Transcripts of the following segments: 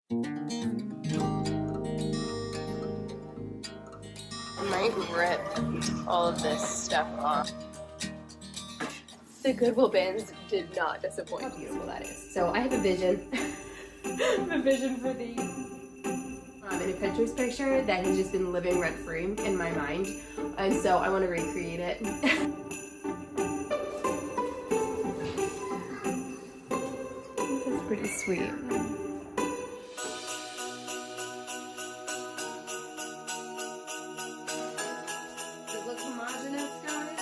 I might rip all of this stuff off. The Goodwill bins did not disappoint. How beautiful that is. So I have a vision. A vision for these. In a Pinterest picture that has just been living rent-free in my mind. And so I want to recreate it. That's pretty sweet. Does it look homogeneous, guys?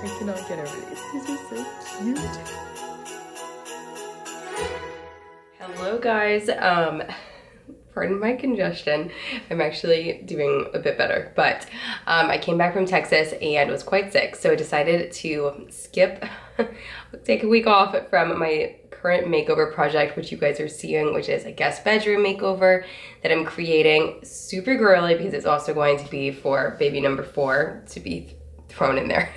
I cannot get over these. These are so cute. Hello guys, pardon my congestion. I'm actually doing a bit better, but I came back from Texas and was quite sick, so I decided to take a week off from my current makeover project, which you guys are seeing, which is a guest bedroom makeover that I'm creating. Super girly because it's also going to be for baby number 4 to be thrown in there.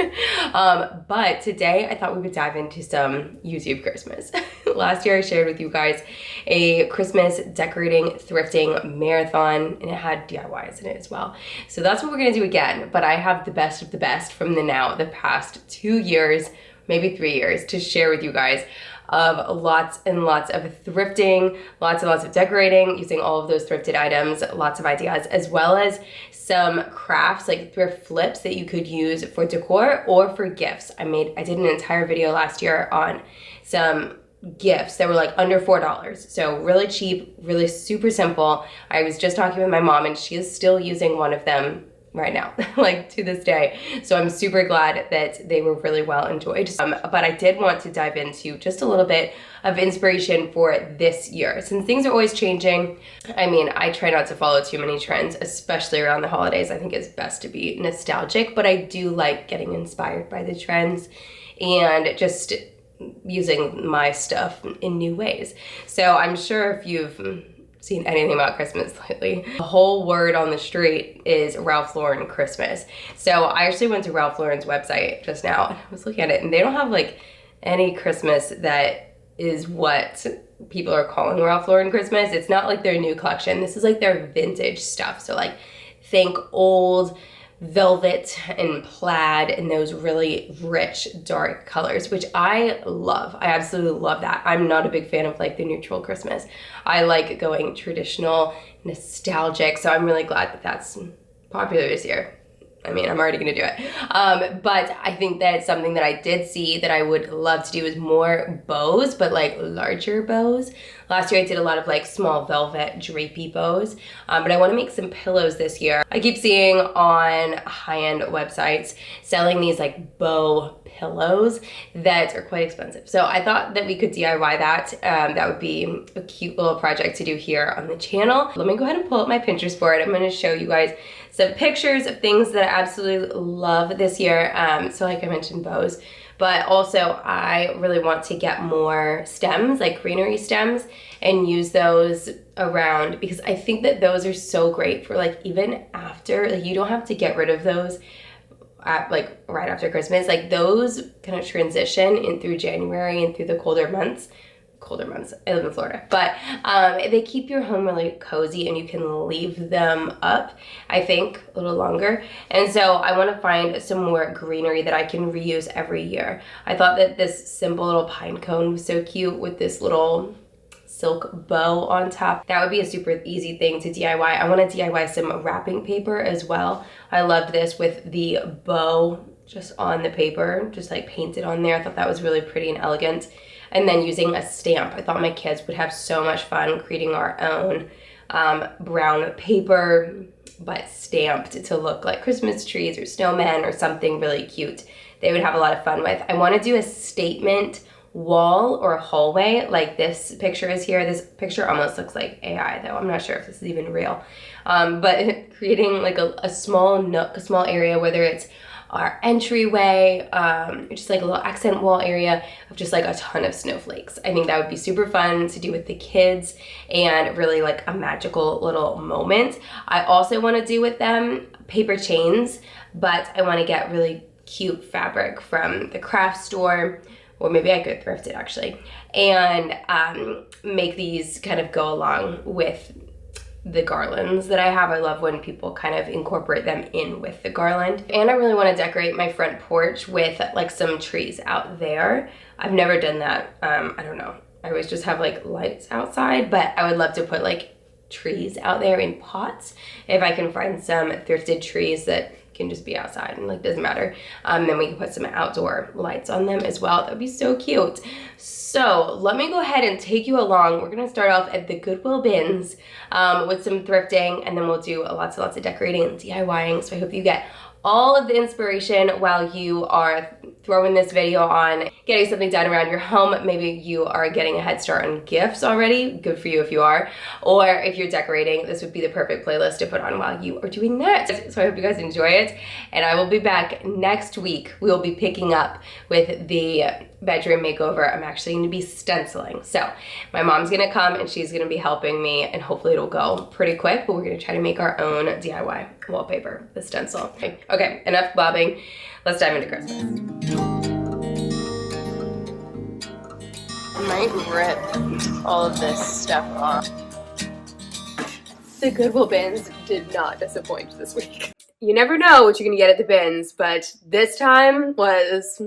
But today I thought we would dive into some YouTube Christmas. Last year I shared with you guys a Christmas decorating thrifting marathon, and it had DIYs in it as well. So that's what we're gonna do again, but I have the best of the best from the past 2 years, maybe 3 years, to share with you guys of lots and lots of thrifting, lots and lots of decorating using all of those thrifted items, lots of ideas, as well as some crafts like thrift flips that you could use for decor or for gifts. I did an entire video last year on some gifts that were like under $4. So really cheap, really super simple. I was just talking with my mom and she is still using one of them right now, like to this day. So I'm super glad that they were really well enjoyed. But I did want to dive into just a little bit of inspiration for this year. Since things are always changing, I mean, I try not to follow too many trends, especially around the holidays. I think it's best to be nostalgic, but I do like getting inspired by the trends and just using my stuff in new ways. So I'm sure if you've seen anything about Christmas lately, the whole word on the street is Ralph Lauren Christmas. So I actually went to Ralph Lauren's website just now and I was looking at it, and they don't have like any Christmas that is what people are calling Ralph Lauren Christmas. It's not like their new collection. This is like their vintage stuff. So like think old velvet and plaid and those really rich dark colors, which I love. I absolutely love that. I'm not a big fan of like the neutral Christmas. I like going traditional, nostalgic, so I'm really glad that that's popular this year. I mean, I'm already gonna do it. But I think that something that I did see that I would love to do is more bows, but like larger bows. Last year I did a lot of like small velvet drapey bows, but I wanna make some pillows this year. I keep seeing on high-end websites selling these like bow pillows that are quite expensive. So I thought that we could DIY that. That would be a cute little project to do here on the channel. Let me go ahead and pull up my Pinterest board. I'm gonna show you guys some pictures of things that I absolutely love this year. So like I mentioned, bows, but also I really want to get more stems, like greenery stems, and use those around, because I think that those are so great for like even after, like you don't have to get rid of those at, like right after Christmas. Like those kind of transition in through January and through the colder months. I live in Florida, but they keep your home really cozy and you can leave them up, I think, a little longer. And so I want to find some more greenery that I can reuse every year. I thought that this simple little pine cone was so cute with this little silk bow on top. That would be a super easy thing to DIY. I want to DIY some wrapping paper as well. I loved this with the bow just on the paper, just like painted on there. I thought that was really pretty and elegant. And then using a stamp. I thought my kids would have so much fun creating our own brown paper, but stamped to look like Christmas trees or snowmen or something really cute they would have a lot of fun with. I want to do a statement wall or a hallway like this picture is here. This picture almost looks like AI though. I'm not sure if this is even real. But creating like a small nook, a small area, whether it's our entryway, just like a little accent wall area of just like a ton of snowflakes. I think that would be super fun to do with the kids and really like a magical little moment. I also want to do with them paper chains, but I want to get really cute fabric from the craft store or maybe I could thrift it actually, and make these kind of go along with the garlands that I have. I love when people kind of incorporate them in with the garland. And I really want to decorate my front porch with like some trees out there. I've never done that. I don't know. I always just have like lights outside, but I would love to put like trees out there in pots. If I can find some thrifted trees that can just be outside and like doesn't matter, then we can put some outdoor lights on them as well. That would be so cute. So let me go ahead and take you along. We're gonna start off at the Goodwill bins with some thrifting, and then we'll do lots and lots of decorating and DIYing. So I hope you get all of the inspiration while you are throwing this video on, getting something done around your home. Maybe you are getting a head start on gifts already. Good for you if you are. Or if you're decorating, this would be the perfect playlist to put on while you are doing that. So I hope you guys enjoy it. And I will be back next week. We will be picking up with the bedroom makeover. I'm actually going to be stenciling. So my mom's going to come and she's going to be helping me, and hopefully it'll go pretty quick, but we're going to try to make our own DIY wallpaper, the stencil. Okay, enough blabbing. Let's dive into Christmas. I might rip all of this stuff off. The Goodwill bins did not disappoint this week. You never know what you're gonna get at the bins, but this time was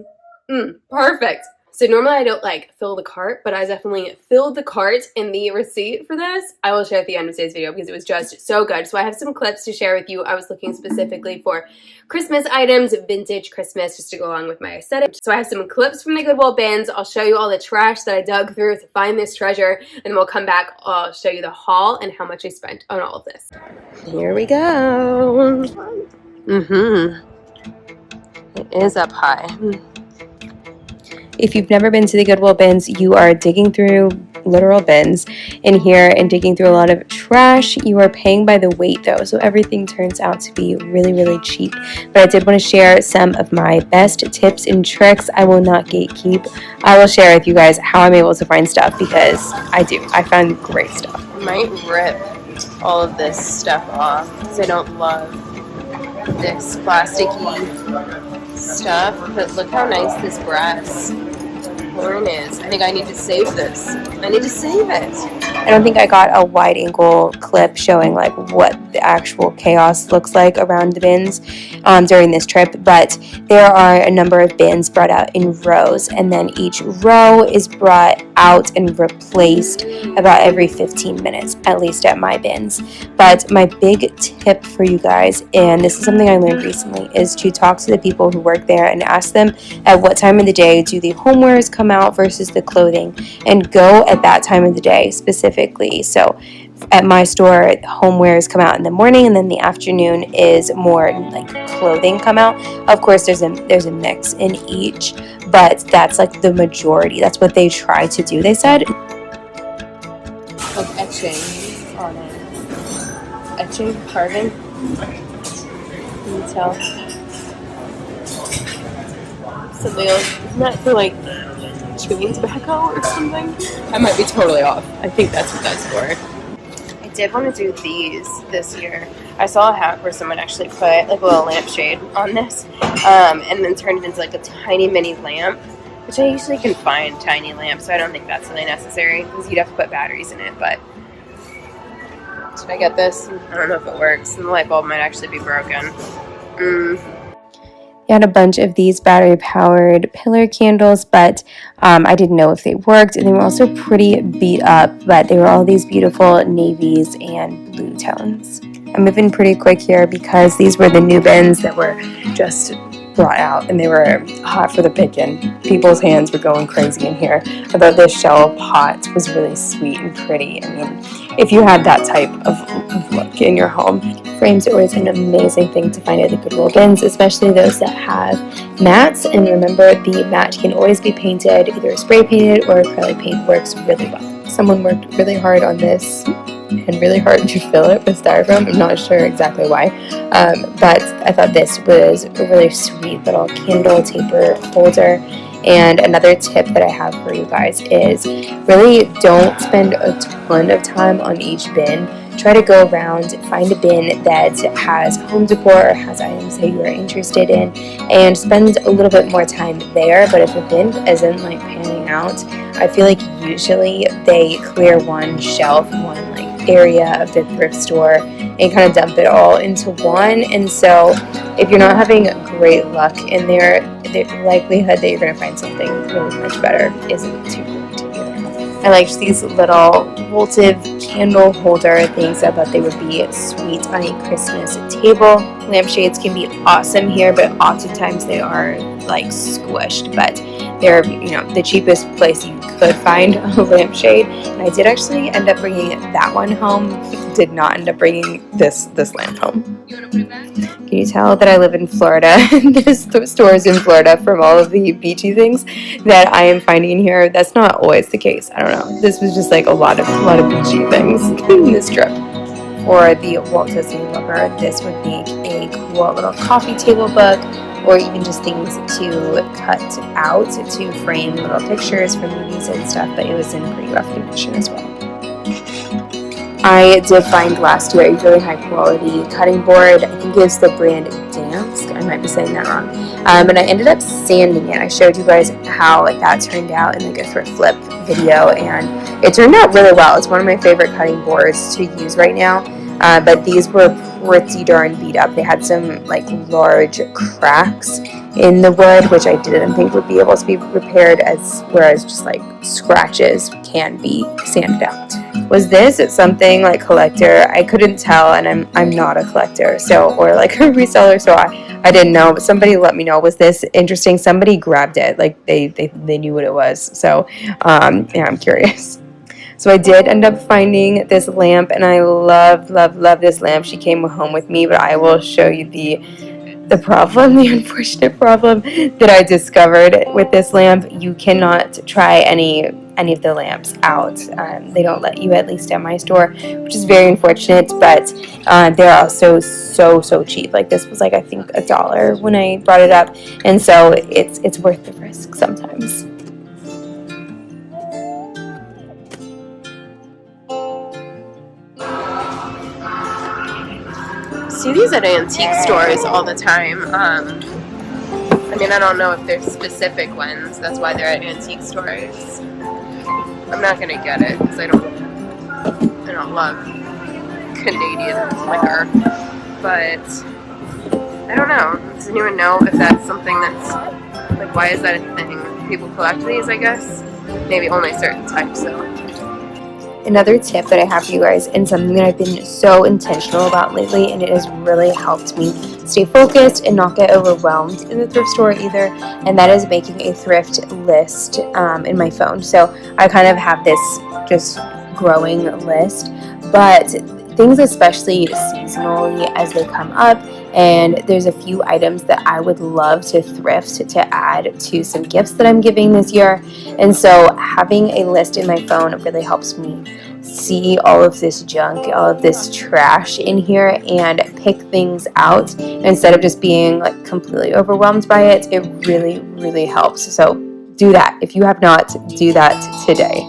perfect. So normally I don't like fill the cart, but I definitely filled the cart, in the receipt for this I will share at the end of today's video because it was just so good. So I have some clips to share with you. I was looking specifically for Christmas items, vintage Christmas, just to go along with my aesthetic. So I have some clips from the Goodwill bins. I'll show you all the trash that I dug through to find this treasure, and then we'll come back. I'll show you the haul and how much I spent on all of this. Here we go. It is up high. If you've never been to the Goodwill bins, you are digging through literal bins in here and digging through a lot of trash. You are paying by the weight though, so everything turns out to be really, really cheap. But I did want to share some of my best tips and tricks. I will not gatekeep. I will share with you guys how I'm able to find stuff, because I found great stuff. I might rip all of this stuff off because I don't love this plasticky stuff, but look how nice this brass horn is. I think I need to save this. I need to save it. I don't think I got a wide angle clip showing like what the actual chaos looks like around the bins during this trip, but there are a number of bins brought out in rows, and then each row is brought out and replaced about every 15 minutes, at least at my bins. But my big tip for you guys, and this is something I learned recently, is to talk to the people who work there and ask them at what time of the day do the homewares come out versus the clothing, and go at that time of the day specifically. So at my store, homewares come out in the morning, and then the afternoon is more like clothing come out. Of course, there's a mix in each, but that's like the majority. That's what they try to do, they said. Like etching on it. Etching, carving. Can you tell? Something else. Isn't that for like chewing tobacco or something? I might be totally off. I think that's what that's for. I did want to do these this year. I saw a hat where someone actually put like a little lampshade on this, and then turned it into like a tiny mini lamp, which I usually can find tiny lamps, so I don't think that's really necessary because you'd have to put batteries in it. But should I get this? I don't know if it works, and the light bulb might actually be broken. I had a bunch of these battery-powered pillar candles, but I didn't know if they worked, and they were also pretty beat up, but they were all these beautiful navies and blue tones. I'm moving pretty quick here because these were the new bins that were just brought out, and they were hot for the picking. People's hands were going crazy in here. I thought this shell pot was really sweet and pretty. I mean, if you had that type of look in your home. Frames are always an amazing thing to find at the Goodwill bins, especially those that have mats. And remember, the mat can always be painted, either spray painted or acrylic paint works really well. Someone worked really hard on this and really hard to fill it with styrofoam. I'm not sure exactly why, but I thought this was a really sweet little candle taper holder. And another tip that I have for you guys is really don't spend a ton of time on each bin. try to go around, find a bin that has home decor or has items that you are interested in, and spend a little bit more time there. But if a bin isn't like panning out, I feel like usually they clear one shelf, one like area of the thrift store, and kind of dump it all into one. And so if you're not having great luck in there, the likelihood that you're going to find something really much better isn't too great either. I liked these little votive candle holder things. I thought they would be sweet on a Christmas table. Lampshades can be awesome here, but oftentimes they are like squished, but they're, you know, the cheapest place you could find a lampshade. And I did actually end up bringing that one home. Did not end up bringing this lamp home. You want to put it back? Can you tell that I live in Florida? There's stores in Florida from all of the beachy things that I am finding here. That's not always the case. I don't know. This was just like a lot of beachy things in this trip. For the Walt Disney lover, this would make a cool little coffee table book, or even just things to cut out to frame little pictures from movies and stuff, but it was in pretty rough condition as well. I did find last year a really high quality cutting board. I think it's the brand Dansk. I might be saying that wrong. And I ended up sanding it. I showed you guys how that turned out in like a thrift flip video, and it turned out really well. It's one of my favorite cutting boards to use right now. But these were pretty darn beat up. They had some like large cracks in the wood, which I didn't think would be able to be repaired, whereas just like scratches can be sanded out. Was this something like collector? I couldn't tell, and I'm not a collector, so, or like a reseller, so I didn't know. But somebody let me know. Was this interesting? Somebody grabbed it, like they knew what it was. So yeah, I'm curious. So I did end up finding this lamp, and I love this lamp. She came home with me, but I will show you the problem, the unfortunate problem that I discovered with this lamp. You cannot try any of the lamps out. They don't let you, at least at my store, which is very unfortunate, but they're also so cheap. Like this was like, I think $1 when I brought it up, and so it's worth the risk sometimes. See these at antique stores all the time. I mean, I don't know if they're specific ones. That's why they're at antique stores. I'm not gonna get it because I don't love Canadian liquor. But I don't know. Doesn't even know if that's something that's like, why is that a thing? People collect these, I guess. Maybe only certain types though. Another tip that I have for you guys, and something that I've been so intentional about lately, and it has really helped me stay focused and not get overwhelmed in the thrift store either, and that is making a thrift list in my phone. So I kind of have this just growing list, but things especially seasonally as they come up, and there's a few items that I would love to thrift to add to some gifts that I'm giving this year. And so having a list in my phone really helps me see all of this junk, all of this trash in here, and pick things out instead of just being like completely overwhelmed by it. It really helps. So do that. If you have not, do that today.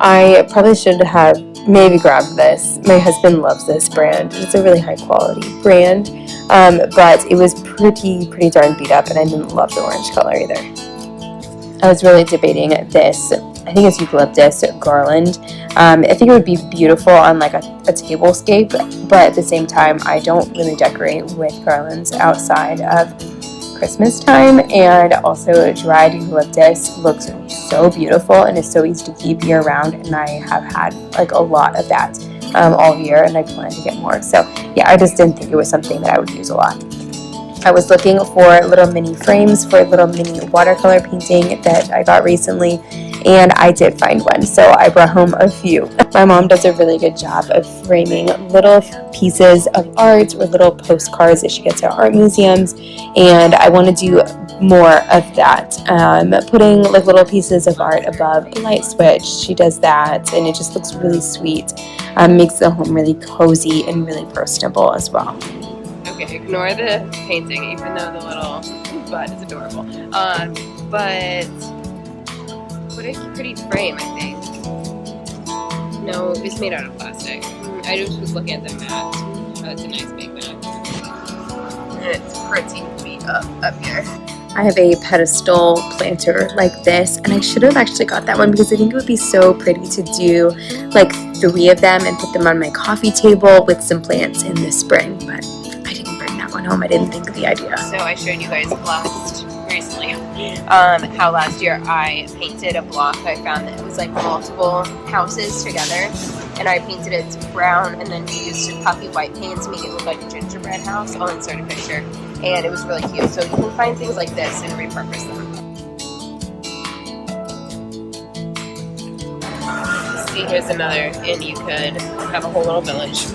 I probably should have maybe grabbed this. My husband loves this brand. It's a really high quality brand, but it was pretty darn beat up, and I didn't love the orange color either. I was really debating this, I think it's eucalyptus garland. I think it would be beautiful on like a tablescape, but at the same time, I don't really decorate with garlands outside of Christmas time, and also dried eucalyptus looks so beautiful and is so easy to keep year round, and I have had like a lot of that all year, and I plan to get more. So yeah, I just didn't think it was something that I would use a lot. I was looking for little mini frames for little mini watercolor painting that I got recently, and I did find one, so I brought home a few. My mom does a really good job of framing little pieces of art or little postcards that she gets at art museums, and I want to do more of that. Putting like little pieces of art above a light switch, she does that, and it just looks really sweet. Makes the home really cozy and really personable as well. Okay, ignore the painting, even though the little bud is adorable. But what a pretty frame, I think. No, it's made out of plastic. I just was looking at the mat. Oh, it's a nice big mat. And it's pretty beat up here. I have a pedestal planter like this, and I should have actually got that one because I think it would be so pretty to do like 3 of them and put them on my coffee table with some plants in the spring, but I didn't bring that one home. I didn't think of the idea. So I showed you guys recently how last year I painted a block. I found that it was like multiple houses together, and I painted it brown and then used puffy white paint to make it look like a gingerbread house. I'll insert a picture, and it was really cute. So you can find things like this and repurpose them. See, here's another, and you could have a whole little village.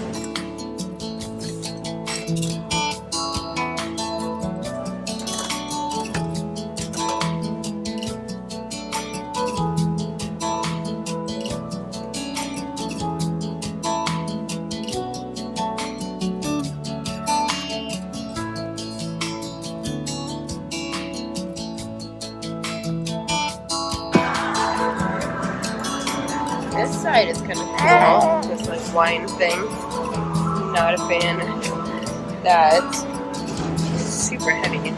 This side is kind of cool, this like wine thing. Not a fan. That's super heavy.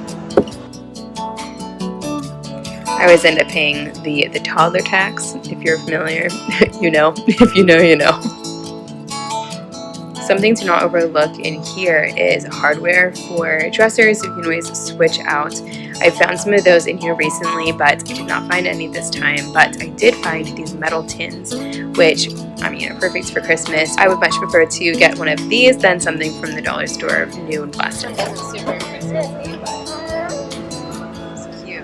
I always end up paying the toddler tax. If you're familiar, you know. If you know, you know. Something to not overlook in here is hardware for dressers. You can always switch out. I found some of those in here recently, but I did not find any this time. But I did find these metal tins, which, I mean, are perfect for Christmas. I would much prefer to get one of these than something from the dollar store, new and plastic. It's super Christmassy, but it's cute.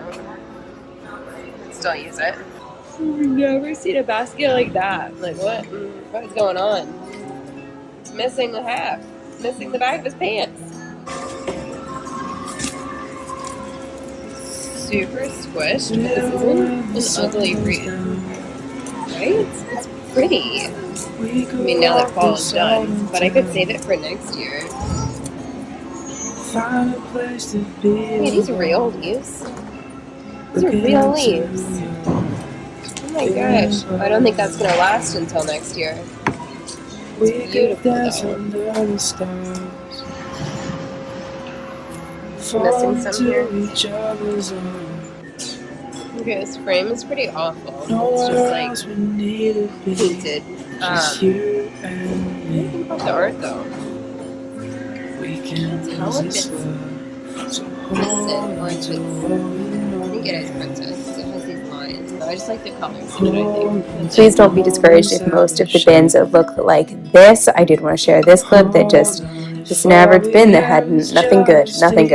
I'd still use it. I've never seen a basket like that. Like, what is going on? It's missing the half. Missing the back of his pants. Super squished, but this isn't an ugly read. Right? It's pretty. I mean, now that fall is done, but I could save it for next year. Hey, these are real leaves. These are real leaves. Oh my gosh. I don't think that's going to last until next year. It's beautiful though. Missing some here. Okay, this frame is pretty awful. It's just like painted. What do you think about the art though? It's hella bits printed, or it's I think it is printed. It has these lines. I just like the colors in it, I think. Please don't be discouraged if most of the bins look like this. I did want to share this clip that just an average bin that had nothing good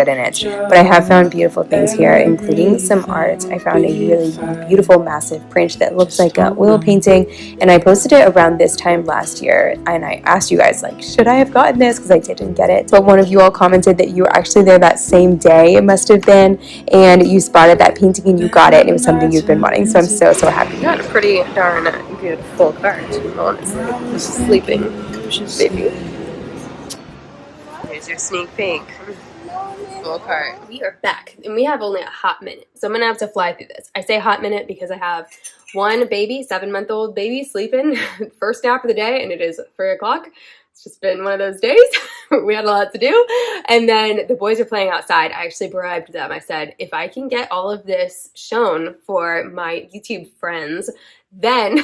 in it. But I have found beautiful things here, including some art. I found a really beautiful, massive print that looks like an oil painting, and I posted it around this time last year, and I asked you guys, like, should I have gotten this? Because I didn't get it. But one of you all commented that you were actually there that same day, it must have been, and you spotted that painting and you got it, and it was something you'd been wanting, so I'm so happy. You got a pretty darn good full cart, honestly. Just sleeping, baby. Here's your sneak peek. Full cart. We are back, and we have only a hot minute, so I'm gonna have to fly through this. I say hot minute because I have one baby, 7-month-old baby, sleeping first nap of the day, and it is 3 o'clock. It's just been one of those days. We had a lot to do, and then the boys are playing outside. I actually bribed them. I said, if I can get all of this shown for my YouTube friends, then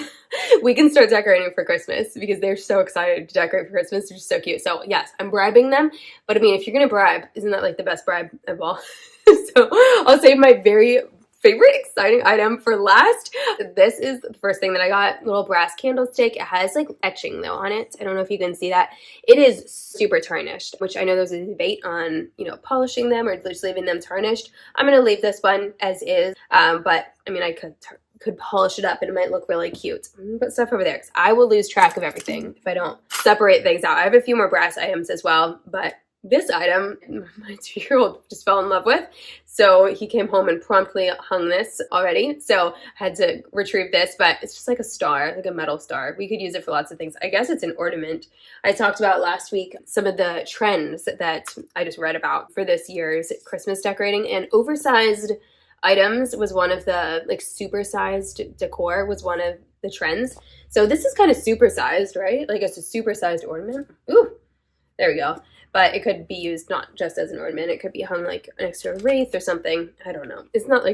we can start decorating for Christmas, because they're so excited to decorate for Christmas. They're just so cute. So yes, I'm bribing them, but I mean, if you're gonna bribe, isn't that like the best bribe of all? So I'll save my very favorite exciting item for last. This is the first thing that I got, little brass candlestick. It has like etching though on it. I don't know if you can see that. It is super tarnished, which I know there's a debate on, you know, polishing them or just leaving them tarnished. I'm gonna leave this one as is, but I mean, I could polish it up and it might look really cute. I'm gonna put stuff over there because I will lose track of everything if I don't separate things out. I have a few more brass items as well, but this item my 2-year-old just fell in love with, so he came home and promptly hung this already, so I had to retrieve this. But it's just like a star, like a metal star. We could use it for lots of things. I guess it's an ornament. I talked about last week some of the trends that I just read about for this year's Christmas decorating, and oversized items was one of the, like, supersized decor was one of the trends. So this is kind of supersized, right? Like, it's a supersized ornament. Ooh, there we go. But it could be used not just as an ornament. It could be hung like next to a wreath or something. I don't know. It's not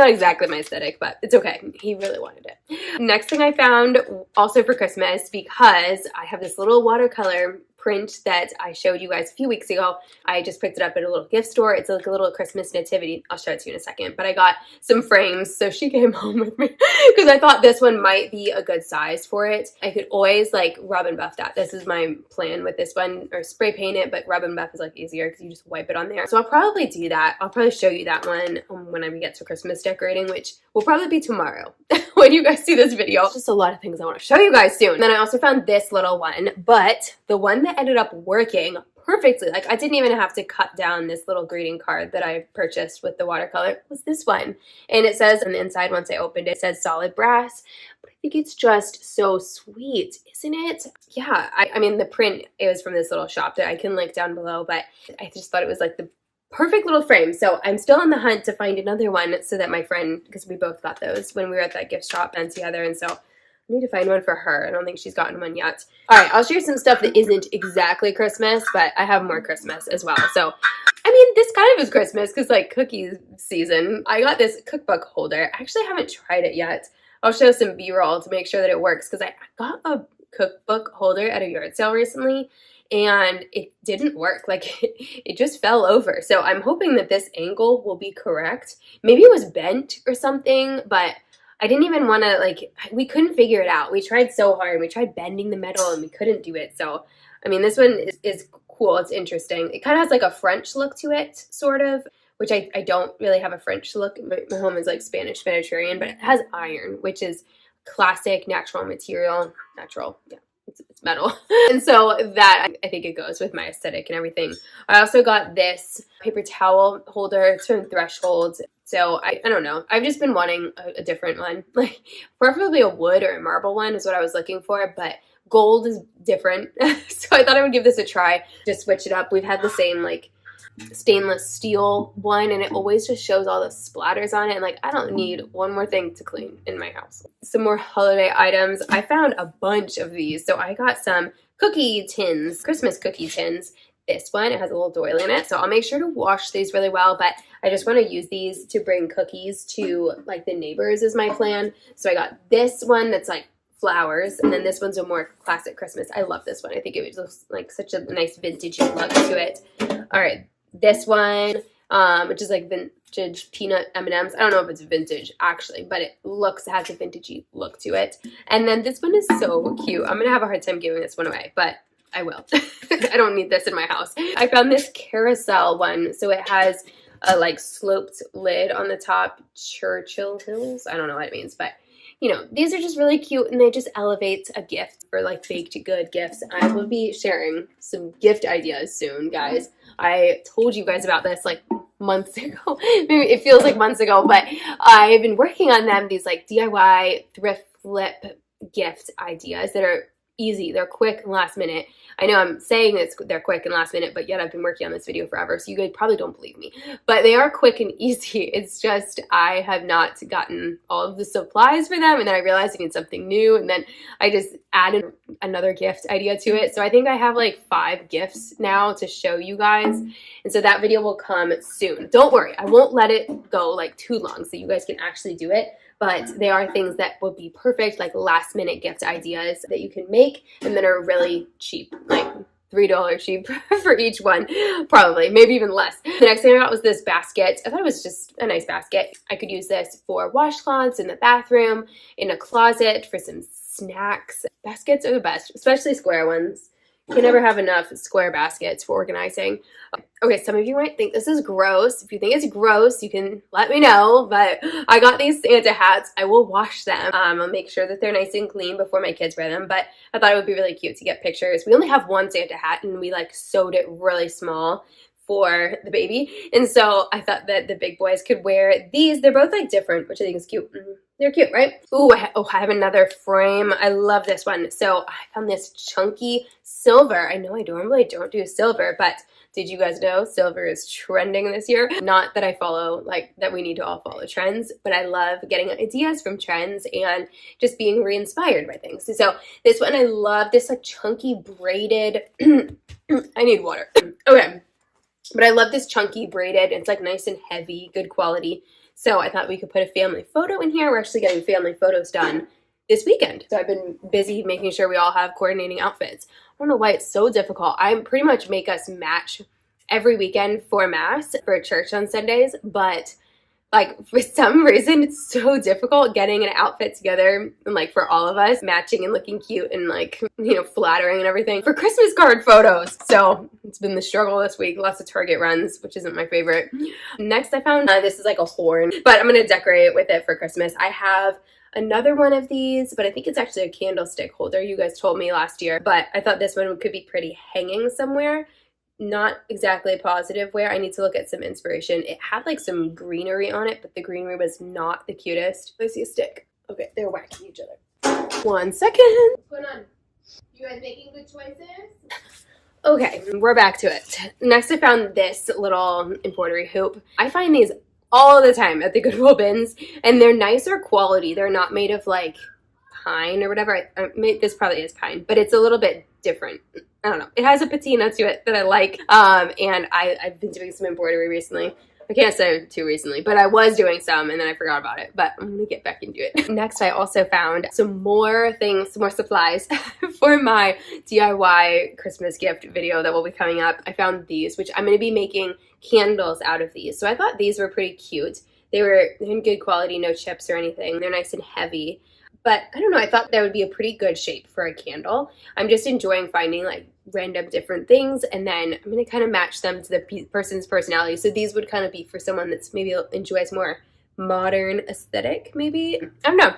exactly my aesthetic, but it's okay. He really wanted it. Next thing I found also for Christmas, because I have this little watercolor print that I showed you guys a few weeks ago. I just picked it up at a little gift store. It's like a little Christmas nativity. I'll show it to you in a second. But I got some frames, so she came home with me because I thought this one might be a good size for it. I could always like rub and buff that. This is my plan with this one, or spray paint it, but rub and buff is like easier because you just wipe it on there. So I'll probably do that. I'll probably show you that one when we get to Christmas decorating, which will probably be tomorrow when you guys see this video. It's just a lot of things I want to show you guys soon. And then I also found this little one, but the one that ended up working perfectly, like I didn't even have to cut down this little greeting card that I purchased with the watercolor, was this one. And it says on the inside, once I opened it, it says solid brass, but I think it's just so sweet, isn't it? Yeah, I mean, the print, it was from this little shop that I can link down below, but I just thought it was like the perfect little frame. So I'm still on the hunt to find another one so that my friend, because we both got those when we were at that gift shop and together, and so I need to find one for her. I don't think she's gotten one yet. All right, I'll share some stuff that isn't exactly Christmas, but I have more Christmas as well. So, I mean, this kind of is Christmas because, like, cookie season. I got this cookbook holder. I actually haven't tried it yet. I'll show some B-roll to make sure that it works because I got a cookbook holder at a yard sale recently, and it didn't work. Like, it just fell over. So I'm hoping that this angle will be correct. Maybe it was bent or something, but I didn't even want to, like, we couldn't figure it out. We tried so hard. We tried bending the metal and we couldn't do it. So, I mean, this one is cool. It's interesting. It kind of has like a French look to it, sort of, which I don't really have a French look. My home is like Spanish Mediterranean, but it has iron, which is classic natural material. Natural, yeah. It's metal. And so that, I think it goes with my aesthetic and everything. I also got this paper towel holder to Threshold. So I don't know. I've just been wanting a different one. Like, preferably a wood or a marble one is what I was looking for, but gold is different. So I thought I would give this a try. Just switch it up. We've had the same, like, stainless steel one, and it always just shows all the splatters on it, and like I don't need one more thing to clean in my house. Some more holiday items. I found a bunch of these. So I got some cookie tins, Christmas cookie tins. This one, it has a little doily in it, so I'll make sure to wash these really well, but I just want to use these to bring cookies to like the neighbors is my plan. So I got this one that's like flowers, and then this one's a more classic Christmas. I love this one. I think it looks like such a nice vintagey look to it. All right, this one, which is like vintage peanut M&Ms. I don't know if it's vintage actually, but it has a vintagey look to it. And then this one is so cute. I'm gonna have a hard time giving this one away, but I will. I don't need this in my house. I found this carousel one. So it has a like sloped lid on the top, Churchill Hills. I don't know what it means, but you know, these are just really cute, and they just elevate a gift for like baked good gifts. I will be sharing some gift ideas soon, guys. I told you guys about this like months ago. Maybe it feels like months ago, but I've been working on them, these like DIY thrift flip gift ideas that are easy. They're quick and last minute. I know I'm saying they're quick and last minute, but yet I've been working on this video forever, so you guys probably don't believe me. But they are quick and easy. It's just I have not gotten all of the supplies for them, and then I realized I need something new, and then I just added another gift idea to it. So I think I have like 5 gifts now to show you guys, and so that video will come soon. Don't worry, I won't let it go like too long so you guys can actually do it. But they are things that would be perfect, like last minute gift ideas that you can make and that are really cheap, like $3 cheap for each one, probably, maybe even less. The next thing I got was this basket. I thought it was just a nice basket. I could use this for washcloths in the bathroom, in a closet, for some snacks. Baskets are the best, especially square ones. You can never have enough square baskets for organizing. Okay, some of you might think this is gross. If you think it's gross, you can let me know, but I got these Santa hats. I will wash them. I'll make sure that they're nice and clean before my kids wear them, but I thought it would be really cute to get pictures. We only have one Santa hat, and we like sewed it really small for the baby, and so I thought that the big boys could wear these. They're both like different, which I think is cute. They're cute, right? Ooh, I have another frame. I love this one. So I found this chunky silver. I know I normally don't do silver, but Did you guys know silver is trending this year? Not that I follow, like, that we need to all follow trends, but I love getting ideas from trends and just being re-inspired by things. So this one, I love this like chunky braided, I need water. Okay. But I love this chunky braided. It's like nice and heavy, good quality. So I thought we could put a family photo in here. We're actually getting family photos done this weekend. So I've been busy making sure we all have coordinating outfits. I don't know why it's so difficult. I pretty much make us match every weekend for mass for church on Sundays, but like for some reason it's so difficult getting an outfit together and like for all of us matching and looking cute and like, you know, flattering and everything for Christmas card photos. So it's been the struggle this week. Lots of Target runs, which isn't my favorite. Next I found this is like a horn, but I'm gonna decorate with it for Christmas. I have another one of these, but I think it's actually a candlestick holder. You guys told me last year, but I thought this one could be pretty hanging somewhere. Not exactly positive where. I need to look at some inspiration. It had like some greenery on it, but the greenery was not the cutest. I see a stick. Okay, they're whacking each other. 1 second. What's going on? You guys making good choices? Okay, we're back to it. Next I found this little embroidery hoop. I find these all the time at the Goodwill bins, and they're nicer quality. They're not made of like pine or whatever. This probably is pine, but it's a little bit different. I don't know. It has a patina to it that I like. And I've been doing some embroidery recently. I can't say too recently, but I was doing some and then I forgot about it, but I'm going to get back into it. Next, I also found some more things, some more supplies for my DIY Christmas gift video that will be coming up. I found these, which I'm going to be making candles out of these. So I thought these were pretty cute. They're in good quality, no chips or anything. They're nice and heavy. But I don't know, I thought that would be a pretty good shape for a candle. I'm just enjoying finding like random different things, and then I'm going to kind of match them to the person's personality. So these would kind of be for someone that's maybe enjoys more modern aesthetic, maybe. I don't know.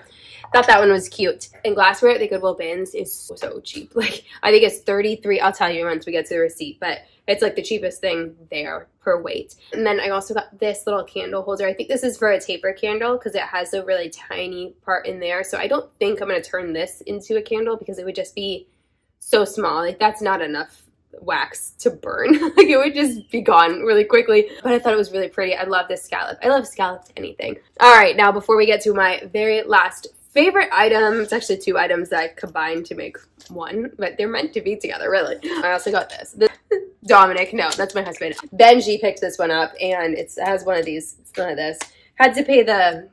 Thought that one was cute. And glassware at the Goodwill bins is so cheap. Like, I think it's $33. I'll tell you once we get to the receipt, but it's like the cheapest thing there per weight. And then I also got this little candle holder. I think this is for a taper candle because it has a really tiny part in there. So I don't think I'm going to turn this into a candle because it would just be so small. Like, that's not enough wax to burn. Like, it would just be gone really quickly. But I thought it was really pretty. I love this scallop. I love scalloped anything. All right, now before we get to my very last favorite item, it's actually two items that I combined to make one, but they're meant to be together, really. I also got this. Dominic, no, that's my husband. Benji picked this one up, and it has one of these. It's none of this. Had to pay the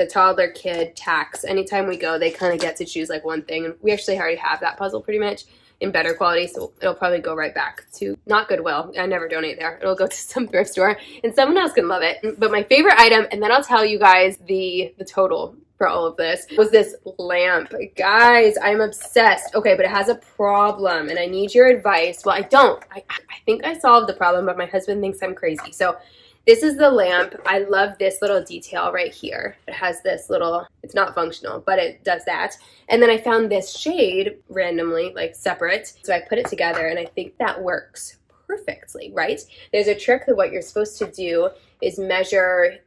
toddler kid tax. Anytime we go, they kind of get to choose like one thing, and we actually already have that puzzle pretty much in better quality, so it'll probably go right back to not Goodwill. I never donate there. It'll go to some thrift store, and someone else can love it. But my favorite item, and then I'll tell you guys the total for all of this, was this lamp. Guys, I'm obsessed. Okay, but it has a problem, and I need your advice. Well, I don't. I think I solved the problem, but my husband thinks I'm crazy. So this is the lamp. I love this little detail right here. It has this little, it's not functional, but it does that. And then I found this shade randomly, like separate. So I put it together, and I think that works perfectly, right? There's a trick that what you're supposed to do is measure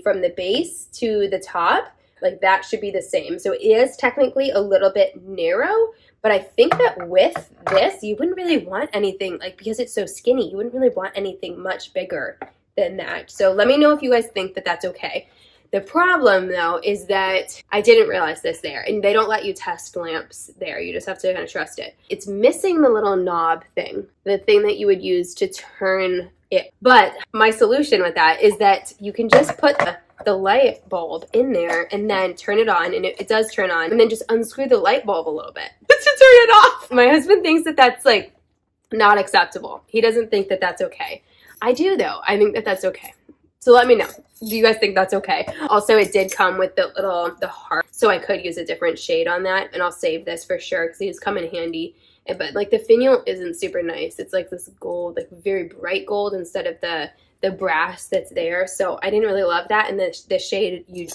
from the base to the top. Like, that should be the same. So it is technically a little bit narrow, but I think that with this, you wouldn't really want anything, like, because it's so skinny, you wouldn't really want anything much bigger than that. So let me know if you guys think that that's okay. The problem, though, is that I didn't realize this there, and they don't let you test lamps there. You just have to kind of trust it. It's missing the little knob thing, the thing that you would use to turn it. But my solution with that is that you can just put the light bulb in there and then turn it on, and it does turn on, and then just unscrew the light bulb a little bit to turn it off. My husband thinks that that's like not acceptable. He doesn't think that that's okay. I do, though. I think that that's okay. So let me know. Do you guys think that's okay? Also, it did come with the heart, so I could use a different shade on that, and I'll save this for sure because these come in handy. But like, the finial isn't super nice. It's like this gold, like very bright gold instead of the brass that's there. So I didn't really love that. And the shade, you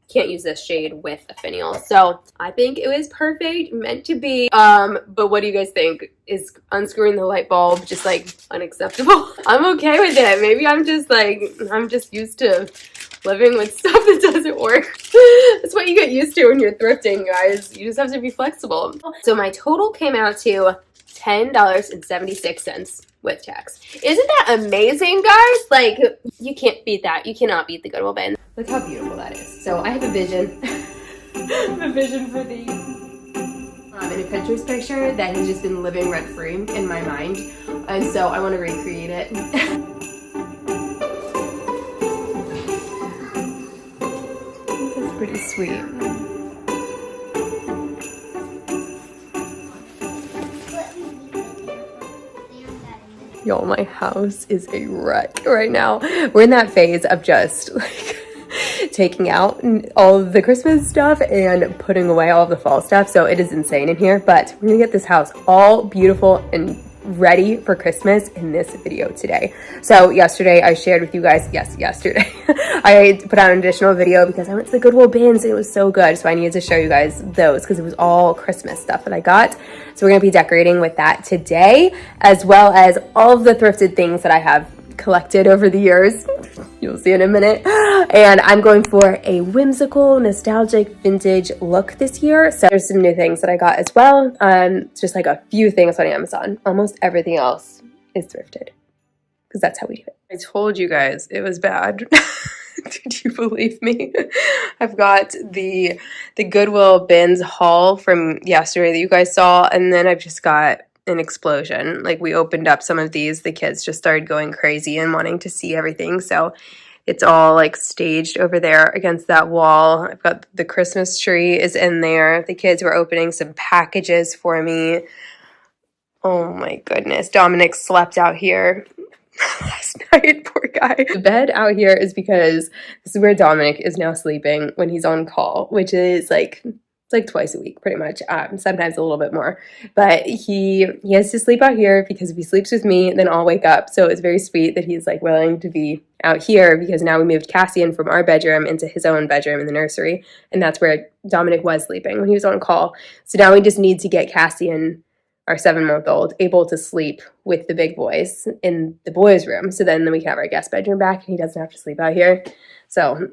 can't use this shade with a finial. So I think it was perfect, meant to be. But what do you guys think? Is unscrewing the light bulb just like unacceptable? I'm okay with it. Maybe I'm just used to living with stuff that doesn't work. That's what you get used to when you're thrifting, guys. You just have to be flexible. So my total came out to $10.76. with tax. Isn't that amazing, guys? Like, you can't beat that. You cannot beat the Goodwill bin. Look how beautiful that is. So I have a vision. A vision for these. In a Pinterest picture that has just been living rent-free in my mind. And so I want to recreate it. That's pretty sweet. Y'all, my house is a wreck right now. We're in that phase of just like taking out all of the Christmas stuff and putting away all of the fall stuff. So it is insane in here, but we're gonna get this house all beautiful and ready for Christmas in this video today. So yesterday I shared with you guys, yesterday, I put out an additional video because I went to the Goodwill bins and it was so good. So I needed to show you guys those because it was all Christmas stuff that I got. So we're gonna be decorating with that today, as well as all of the thrifted things that I have collected over the years. You'll see in a minute. And I'm going for a whimsical, nostalgic, vintage look this year. So there's some new things that I got as well. Just like a few things on Amazon. Almost everything else is thrifted because that's how we do it. I told you guys it was bad. Did you believe me? I've got the Goodwill bins haul from yesterday that you guys saw, and then I've just got an explosion. Like, we opened up some of these, the kids just started going crazy and wanting to see everything. So it's all like staged over there against that wall. I've got the Christmas tree is in there. The kids were opening some packages for me. Oh my goodness. Dominic slept out here last night, poor guy. The bed out here is because this is where Dominic is now sleeping when he's on call, which is like twice a week, pretty much. Sometimes a little bit more. But he has to sleep out here because if he sleeps with me, then I'll wake up. So it's very sweet that he's like willing to be out here because now we moved Cassian from our bedroom into his own bedroom in the nursery. And that's where Dominic was sleeping when he was on call. So now we just need to get Cassian, our 7-month-old, able to sleep with the big boys in the boys' room. So then we can have our guest bedroom back and he doesn't have to sleep out here. So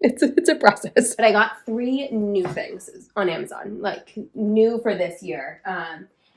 it's a process. But I got 3 new things on Amazon, like new for this year.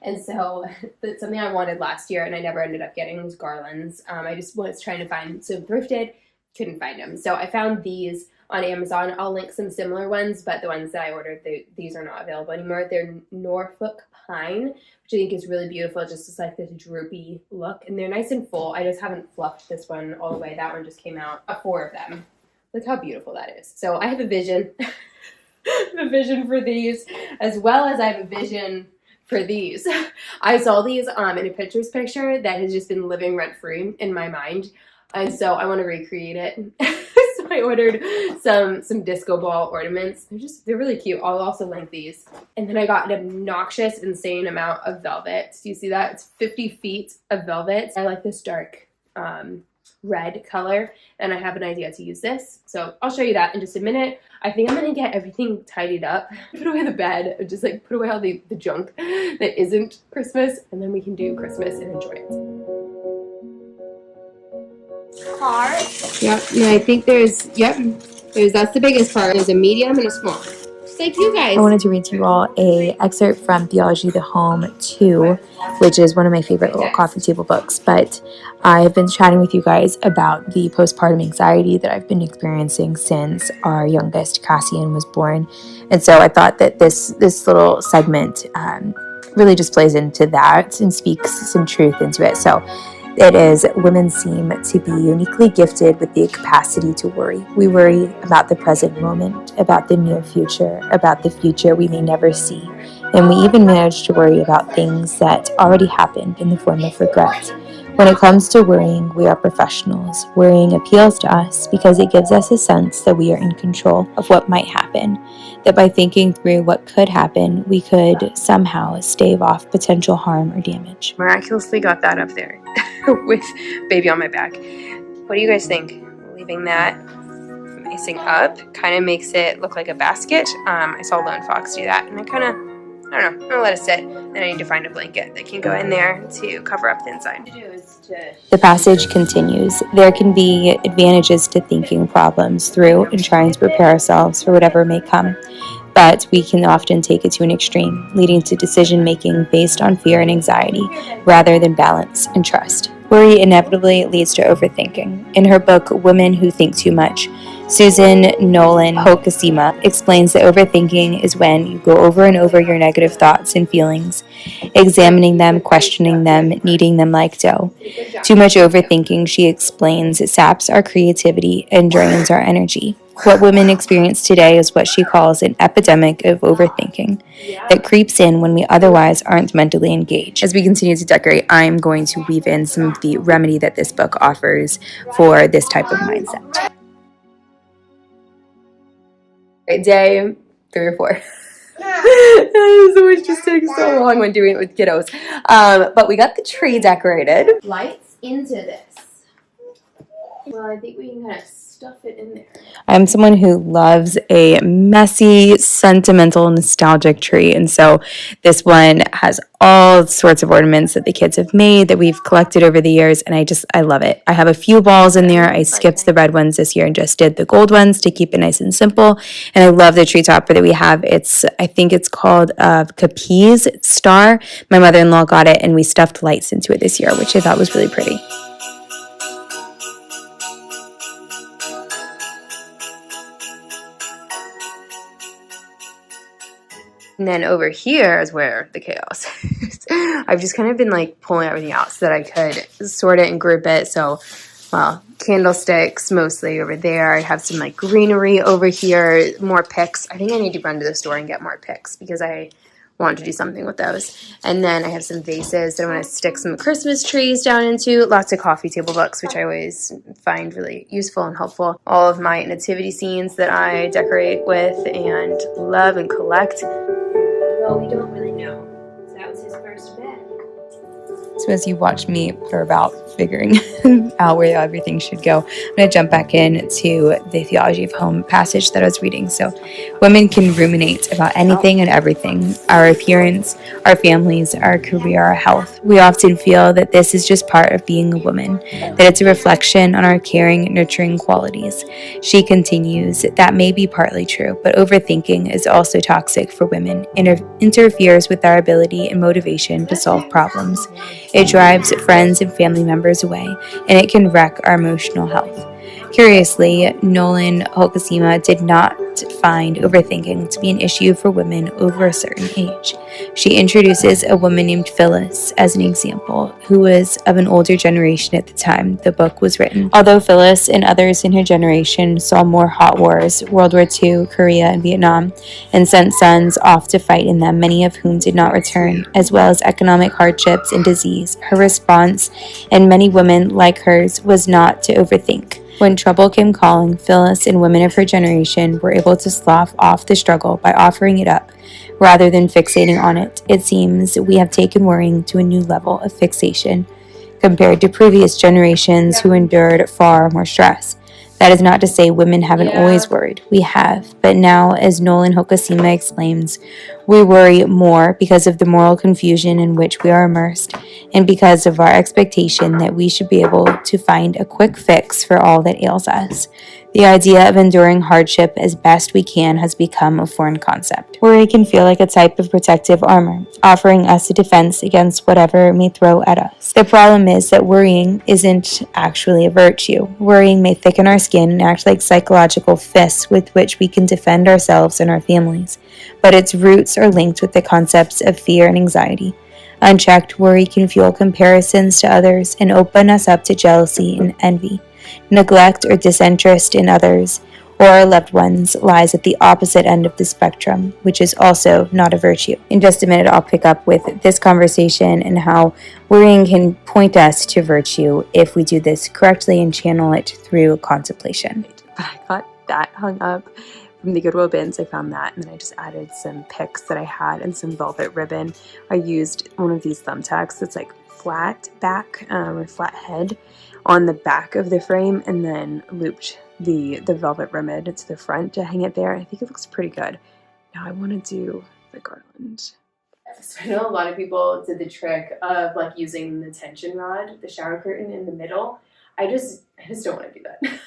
And so that's something I wanted last year and I never ended up getting was garlands. I just was trying to find some thrifted, couldn't find them. So I found these on Amazon. I'll link some similar ones, but the ones that I ordered, these are not available anymore. They're Norfolk Pine, which I think is really beautiful. Just like this droopy look. And they're nice and full. I just haven't fluffed this one all the way. That one just came out. 4 of them. Look how beautiful that is. So I have a vision, a vision for these, as well as I have a vision for these. I saw these in a Pinterest picture that has just been living rent-free in my mind. And so I want to recreate it. So I ordered some disco ball ornaments. They're really cute. I'll also link these. And then I got an obnoxious, insane amount of velvet. Do you see that? It's 50 feet of velvet. I like this dark red color, and I have an idea to use this. So I'll show you that in just a minute. I think I'm gonna get everything tidied up, put away the bed, just like put away all the junk that isn't Christmas, and then we can do Christmas and enjoy it. Car. Yep, and I think that's the biggest part. There's a medium and a small. Just like you guys. I wanted to read to you all a excerpt from Theology of the Home 2, which is one of my favorite little coffee table books. But I've been chatting with you guys about the postpartum anxiety that I've been experiencing since our youngest, Cassian, was born. And so I thought that this little segment really just plays into that and speaks some truth into it. So it is, women seem to be uniquely gifted with the capacity to worry. We worry about the present moment, about the near future, about the future we may never see. And we even manage to worry about things that already happened in the form of regret. When it comes to worrying, we are professionals. Worrying appeals to us because it gives us a sense that we are in control of what might happen, that by thinking through what could happen, we could somehow stave off potential harm or damage. Miraculously got that up there with baby on my back. What do you guys think? Leaving that facing up kind of makes it look like a basket. I saw Lone Fox do that, and I don't know, I'm gonna let it sit, and I need to find a blanket that can go in there to cover up the inside. The passage continues. There can be advantages to thinking problems through and trying to prepare ourselves for whatever may come. but we can often take it to an extreme, leading to decision making based on fear and anxiety rather than balance and trust. Worry inevitably leads to overthinking. In her book, Women Who Think Too Much, Susan Nolan Hokasima explains that overthinking is when you go over and over your negative thoughts and feelings, examining them, questioning them, kneading them like dough. Too much overthinking, she explains, saps our creativity and drains our energy. What women experience today is what she calls an epidemic of overthinking that creeps in when we otherwise aren't mentally engaged. As we continue to decorate, I'm going to weave in some of the remedy that this book offers for this type of mindset. Right, day 3 or 4. It always just takes so long when doing it with kiddos. But we got the tree decorated. Lights into this. Well, I think we can kind of stuff it in there. I'm someone who loves a messy, sentimental, nostalgic tree. And so this one has all sorts of ornaments that the kids have made that we've collected over the years. And I love it. I have a few balls in there. I skipped the red ones this year and just did the gold ones to keep it nice and simple. And I love the tree topper that we have. I think it's called Capiz Star. My mother-in-law got it and we stuffed lights into it this year, which I thought was really pretty. And then over here is where the chaos is. I've just kind of been like pulling everything out so that I could sort it and group it. So, well, candlesticks mostly over there. I have some like greenery over here, more picks. I think I need to run to the store and get more picks because I want to do something with those. And then I have some vases that I want to stick some Christmas trees down into. Lots of coffee table books, which I always find really useful and helpful. All of my nativity scenes that I decorate with and love and collect. Well, we don't really know. So that was his first bed. So as you watch me for about figuring out where everything should go, I'm going to jump back into the Theology of Home passage that I was reading. So women can ruminate about anything and everything, our appearance, our families, our career, our health. We often feel that this is just part of being a woman, that it's a reflection on our caring, nurturing qualities. She continues, that may be partly true, but overthinking is also toxic for women. It interferes with our ability and motivation to solve problems. It drives friends and family members away, and it can wreck our emotional health. Curiously, Nolan Hokasima did not find overthinking to be an issue for women over a certain age. She introduces a woman named Phyllis as an example, who was of an older generation at the time the book was written. Although Phyllis and others in her generation saw more hot wars, World War II, Korea, and Vietnam, and sent sons off to fight in them, many of whom did not return, as well as economic hardships and disease, her response, and many women like hers, was not to overthink. When trouble came calling, Phyllis and women of her generation were able to slough off the struggle by offering it up, rather than fixating on it. It seems we have taken worrying to a new level of fixation, compared to previous generations who endured far more stress. That is not to say women haven't always worried. We have. But now, as Nolan Hokasima explains, we worry more because of the moral confusion in which we are immersed and because of our expectation that we should be able to find a quick fix for all that ails us. The idea of enduring hardship as best we can has become a foreign concept. Worry can feel like a type of protective armor, offering us a defense against whatever may throw at us. The problem is that worrying isn't actually a virtue. Worrying may thicken our skin and act like psychological fists with which we can defend ourselves and our families, but its roots are linked with the concepts of fear and anxiety. Unchecked, worry can fuel comparisons to others and open us up to jealousy and envy. Neglect or disinterest in others or our loved ones lies at the opposite end of the spectrum, which is also not a virtue. In just a minute, I'll pick up with this conversation and how worrying can point us to virtue if we do this correctly and channel it through contemplation. I got that hung up from the Goodwill bins. I found that, and then I just added some picks that I had and some velvet ribbon. I used one of these thumbtacks that's like flat back or flat head on the back of the frame, and then looped the velvet ribbon to the front to hang it there. I think it looks pretty good. Now I want to do the garland. So I know a lot of people did the trick of like using the tension rod, the shower curtain in the middle. I just don't want to do that.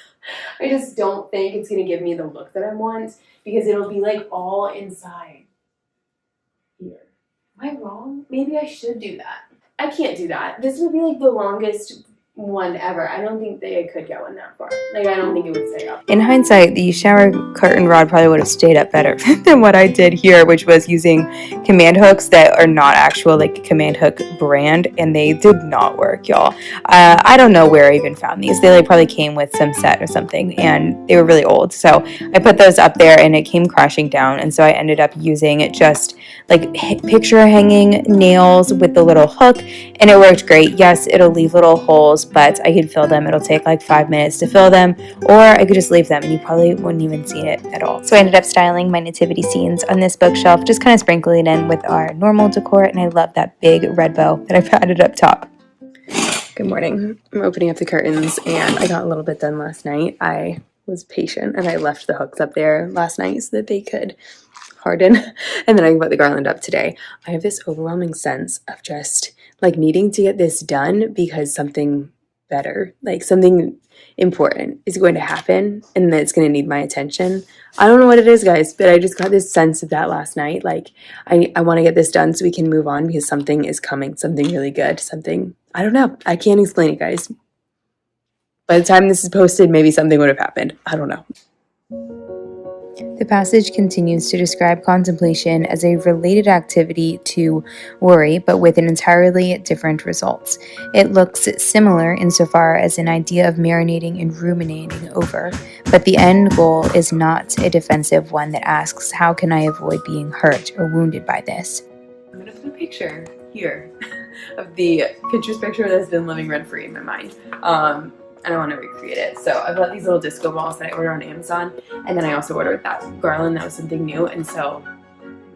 I just don't think it's going to give me the look that I want because it'll be like all inside here. Am I wrong? Maybe I should do that. I can't do that. This would be like the longest one ever. I don't think they could go in that far. Like, I don't think it would stay up. In hindsight, the shower curtain rod probably would have stayed up better than what I did here, which was using command hooks that are not actual like command hook brand, and they did not work, y'all. I don't know where I even found these. They like probably came with some set or something, and they were really old. So I put those up there, and it came crashing down, and so I ended up using just like picture hanging nails with the little hook, and it worked great. Yes, it'll leave little holes, but I can fill them. It'll take like 5 minutes to fill them, or I could just leave them and you probably wouldn't even see it at all. So I ended up styling my nativity scenes on this bookshelf, just kind of sprinkling it in with our normal decor, and I love that big red bow that I've added up top. Good morning. I'm opening up the curtains, and I got a little bit done last night. I was patient, and I left the hooks up there last night so that they could harden, and then I can put the garland up today. I have this overwhelming sense of just like needing to get this done because something better, like something important is going to happen and that it's going to need my attention. I don't know what it is, guys, but I just got this sense of that last night. Like I want to get this done so we can move on because something is coming, something really good, something, I don't know. I can't explain it, guys. By the time this is posted, maybe something would have happened. I don't know. The passage continues to describe contemplation as a related activity to worry, but with an entirely different results. It looks similar insofar as an idea of marinating and ruminating over, but the end goal is not a defensive one that asks, how can I avoid being hurt or wounded by this? I'm going to put a picture here of the Pinterest picture that's been living rent-free in my mind. And I want to recreate it. So I bought these little disco balls that I ordered on Amazon, and then I also ordered that garland that was something new, and so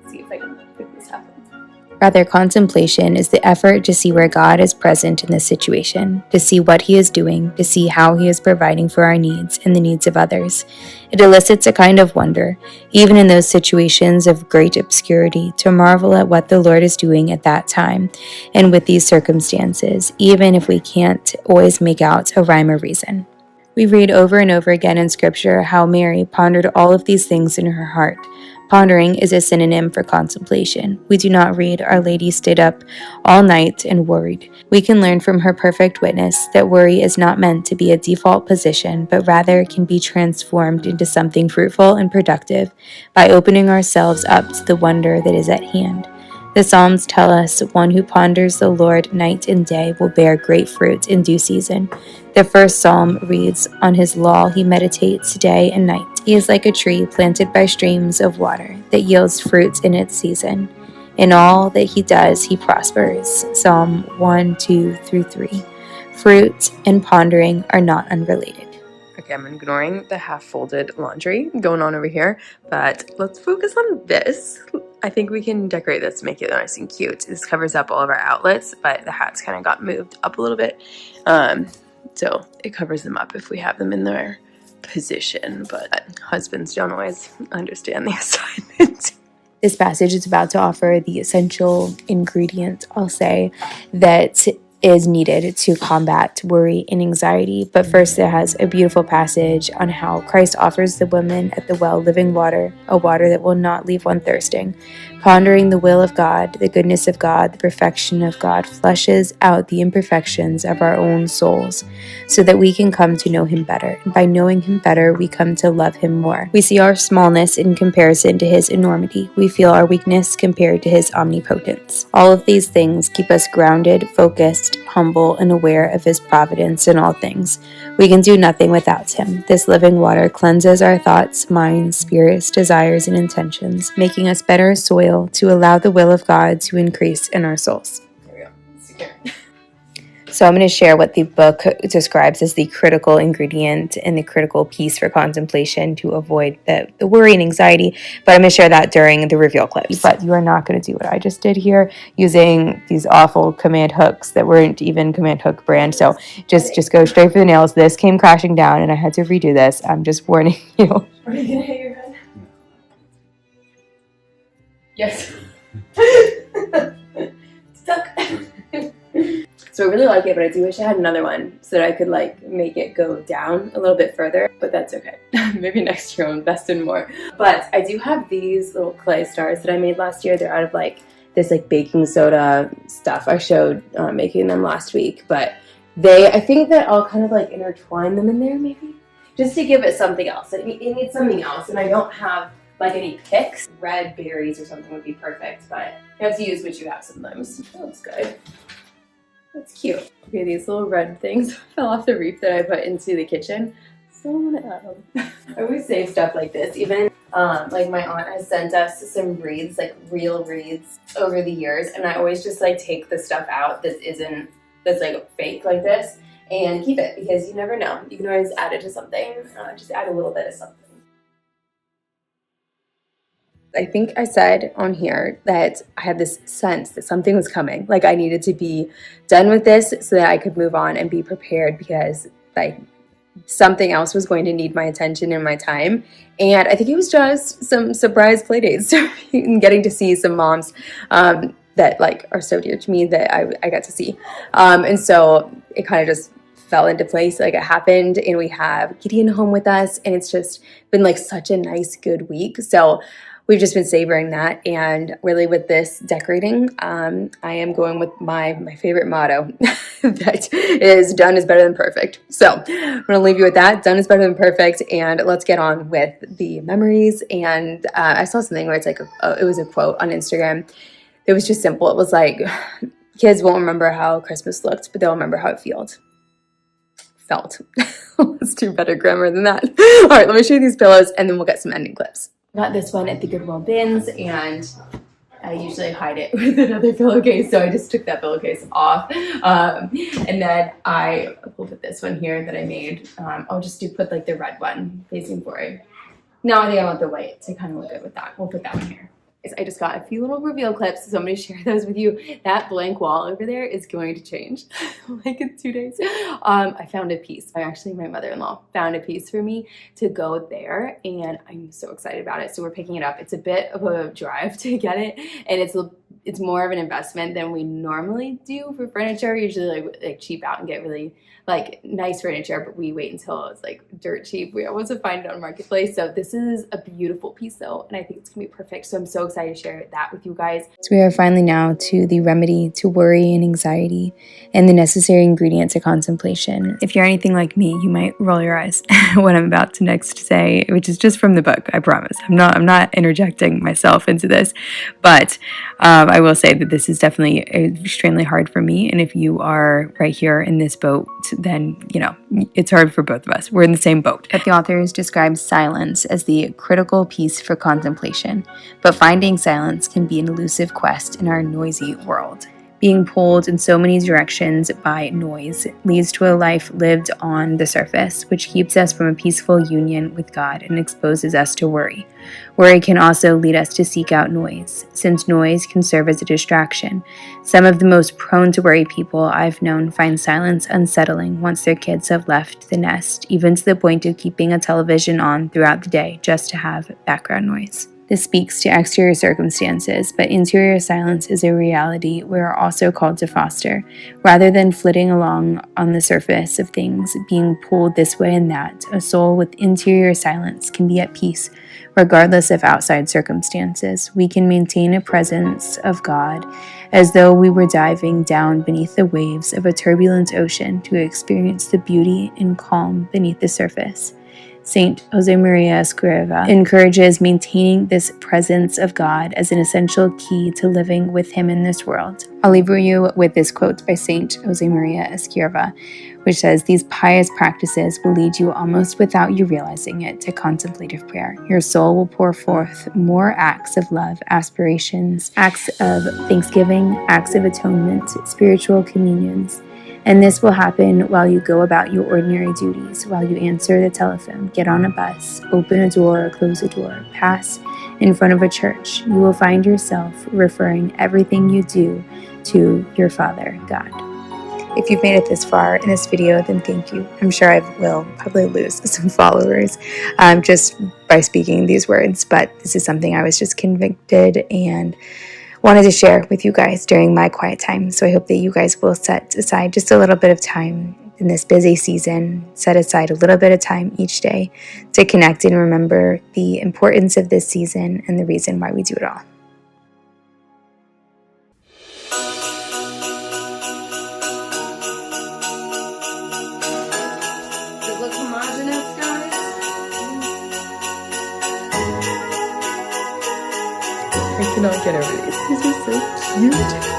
let's see if I can make this happen. Rather, contemplation is the effort to see where God is present in the situation, to see what He is doing, to see how He is providing for our needs and the needs of others. It elicits a kind of wonder, even in those situations of great obscurity, to marvel at what the Lord is doing at that time and with these circumstances, even if we can't always make out a rhyme or reason. We read over and over again in Scripture how Mary pondered all of these things in her heart. Pondering is a synonym for contemplation. We do not read, Our Lady stayed up all night and worried. We can learn from her perfect witness that worry is not meant to be a default position, but rather can be transformed into something fruitful and productive by opening ourselves up to the wonder that is at hand. The Psalms tell us one who ponders the Lord night and day will bear great fruit in due season. The first psalm reads, On His law he meditates day and night. He is like a tree planted by streams of water that yields fruit in its season. In all that he does, he prospers. Psalm 1, 2 through 3. Fruit and pondering are not unrelated. Okay, I'm ignoring the half-folded laundry going on over here, but let's focus on this. I think we can decorate this to make it nice and cute. This covers up all of our outlets, but the hats kind of got moved up a little bit. So it covers them up if we have them in their position, but husbands don't always understand the assignment. This passage is about to offer the essential ingredient, I'll say, that is needed to combat worry and anxiety. But first, it has a beautiful passage on how Christ offers the woman at the well living water, a water that will not leave one thirsting. Pondering the will of God, the goodness of God, the perfection of God flushes out the imperfections of our own souls so that we can come to know Him better. And by knowing Him better, we come to love Him more. We see our smallness in comparison to His enormity. We feel our weakness compared to His omnipotence. All of these things keep us grounded, focused, humble, and aware of His providence in all things. We can do nothing without Him. This living water cleanses our thoughts, minds, spirits, desires, and intentions, making us better soil to allow the will of God to increase in our souls. There we go. Secure. So I'm going to share what the book describes as the critical ingredient and the critical piece for contemplation to avoid the worry and anxiety, but I'm going to share that during the reveal clips. But you are not going to do what I just did here using these awful command hooks that weren't even command hook brand. So just go straight for the nails. This came crashing down and I had to redo this. I'm just warning you. Are you going to hit your head? Yes. Stuck. So I really like it, but I do wish I had another one so that I could like make it go down a little bit further, but that's okay. Maybe next year I'll invest in more. But I do have these little clay stars that I made last year. They're out of like this like baking soda stuff. I showed making them last week, but I think that I'll kind of like intertwine them in there maybe, just to give it something else. It needs something else, and I don't have like any picks. Red berries or something would be perfect, but you have to use what you have sometimes. That looks good. That's cute. Okay, these little red things fell off the roof that I put into the kitchen. So I'm gonna add them. I always save stuff like this. Even like my aunt has sent us some wreaths, like real wreaths over the years, and I always just like take the stuff out that's like fake like this and keep it, because you never know. You can always add it to something. Just add a little bit of something. I think I said on here that I had this sense that something was coming. Like I needed to be done with this so that I could move on and be prepared, because like something else was going to need my attention and my time. And I think it was just some surprise play dates and getting to see some moms that like are so dear to me that I got to see. And so it kind of just fell into place, like it happened, and we have Gideon home with us, and it's just been like such a nice, good week. So we've just been savoring that, and really with this decorating, I am going with my favorite motto that is done is better than perfect. So I'm going to leave you with that. Done is better than perfect, and let's get on with the memories. And I saw something where it's like, it was a quote on Instagram. It was just simple. It was like, kids won't remember how Christmas looked, but they'll remember how it felt. Let's do better grammar than that. All right, let me show you these pillows, and then we'll get some ending clips. Got this one at the Goodwill bins, and I usually hide it with another pillowcase, so I just took that pillowcase off. And then I will put this one here that I made. I'll just put like the red one facing forward. No, I think I want the white to kind of look good with that. We'll put that one here. I just got a few little reveal clips, so I'm going to share those with you. That blank wall over there is going to change like in 2 days. I found a piece. Actually, my mother-in-law found a piece for me to go there, and I'm so excited about it. So we're picking it up. It's a bit of a drive to get it, and it's more of an investment than we normally do for furniture. Usually like cheap out and get really like nice furniture, but we wait until it's like dirt cheap. We always find it on Marketplace. So this is a beautiful piece though, and I think it's gonna be perfect. So I'm so excited to share that with you guys. So we are finally now to the remedy to worry and anxiety and the necessary ingredient to contemplation. If you're anything like me, you might roll your eyes what I'm about to next say, which is just from the book, I promise. I'm not interjecting myself into this, but I will say that this is definitely extremely hard for me. And if you are right here in this boat, then, you know, it's hard for both of us. We're in the same boat. But the authors describe silence as the critical piece for contemplation. But finding silence can be an elusive quest in our noisy world. Being pulled in so many directions by noise leads to a life lived on the surface, which keeps us from a peaceful union with God and exposes us to worry. Worry can also lead us to seek out noise, since noise can serve as a distraction. Some of the most prone to worry people I've known find silence unsettling once their kids have left the nest, even to the point of keeping a television on throughout the day just to have background noise. This speaks to exterior circumstances, but interior silence is a reality we are also called to foster. Rather than flitting along on the surface of things, being pulled this way and that, a soul with interior silence can be at peace, regardless of outside circumstances. We can maintain a presence of God as though we were diving down beneath the waves of a turbulent ocean to experience the beauty and calm beneath the surface. Saint Josemaria Escriva encourages maintaining this presence of God as an essential key to living with Him in this world. I'll leave you with this quote by Saint Josemaria Escriva, which says, "These pious practices will lead you almost without you realizing it to contemplative prayer. Your soul will pour forth more acts of love, aspirations, acts of thanksgiving, acts of atonement, spiritual communions. And this will happen while you go about your ordinary duties, while you answer the telephone, get on a bus, open a door or close a door, pass in front of a church. You will find yourself referring everything you do to your Father, God." If you've made it this far in this video, then thank you. I'm sure I will probably lose some followers just by speaking these words, but this is something I was just convicted and wanted to share with you guys during my quiet time. So I hope that you guys will set aside just a little bit of time in this busy season, set aside a little bit of time each day to connect and remember the importance of this season and the reason why we do it all. Does it look homogeneous, guys? I cannot get over these. These are so cute.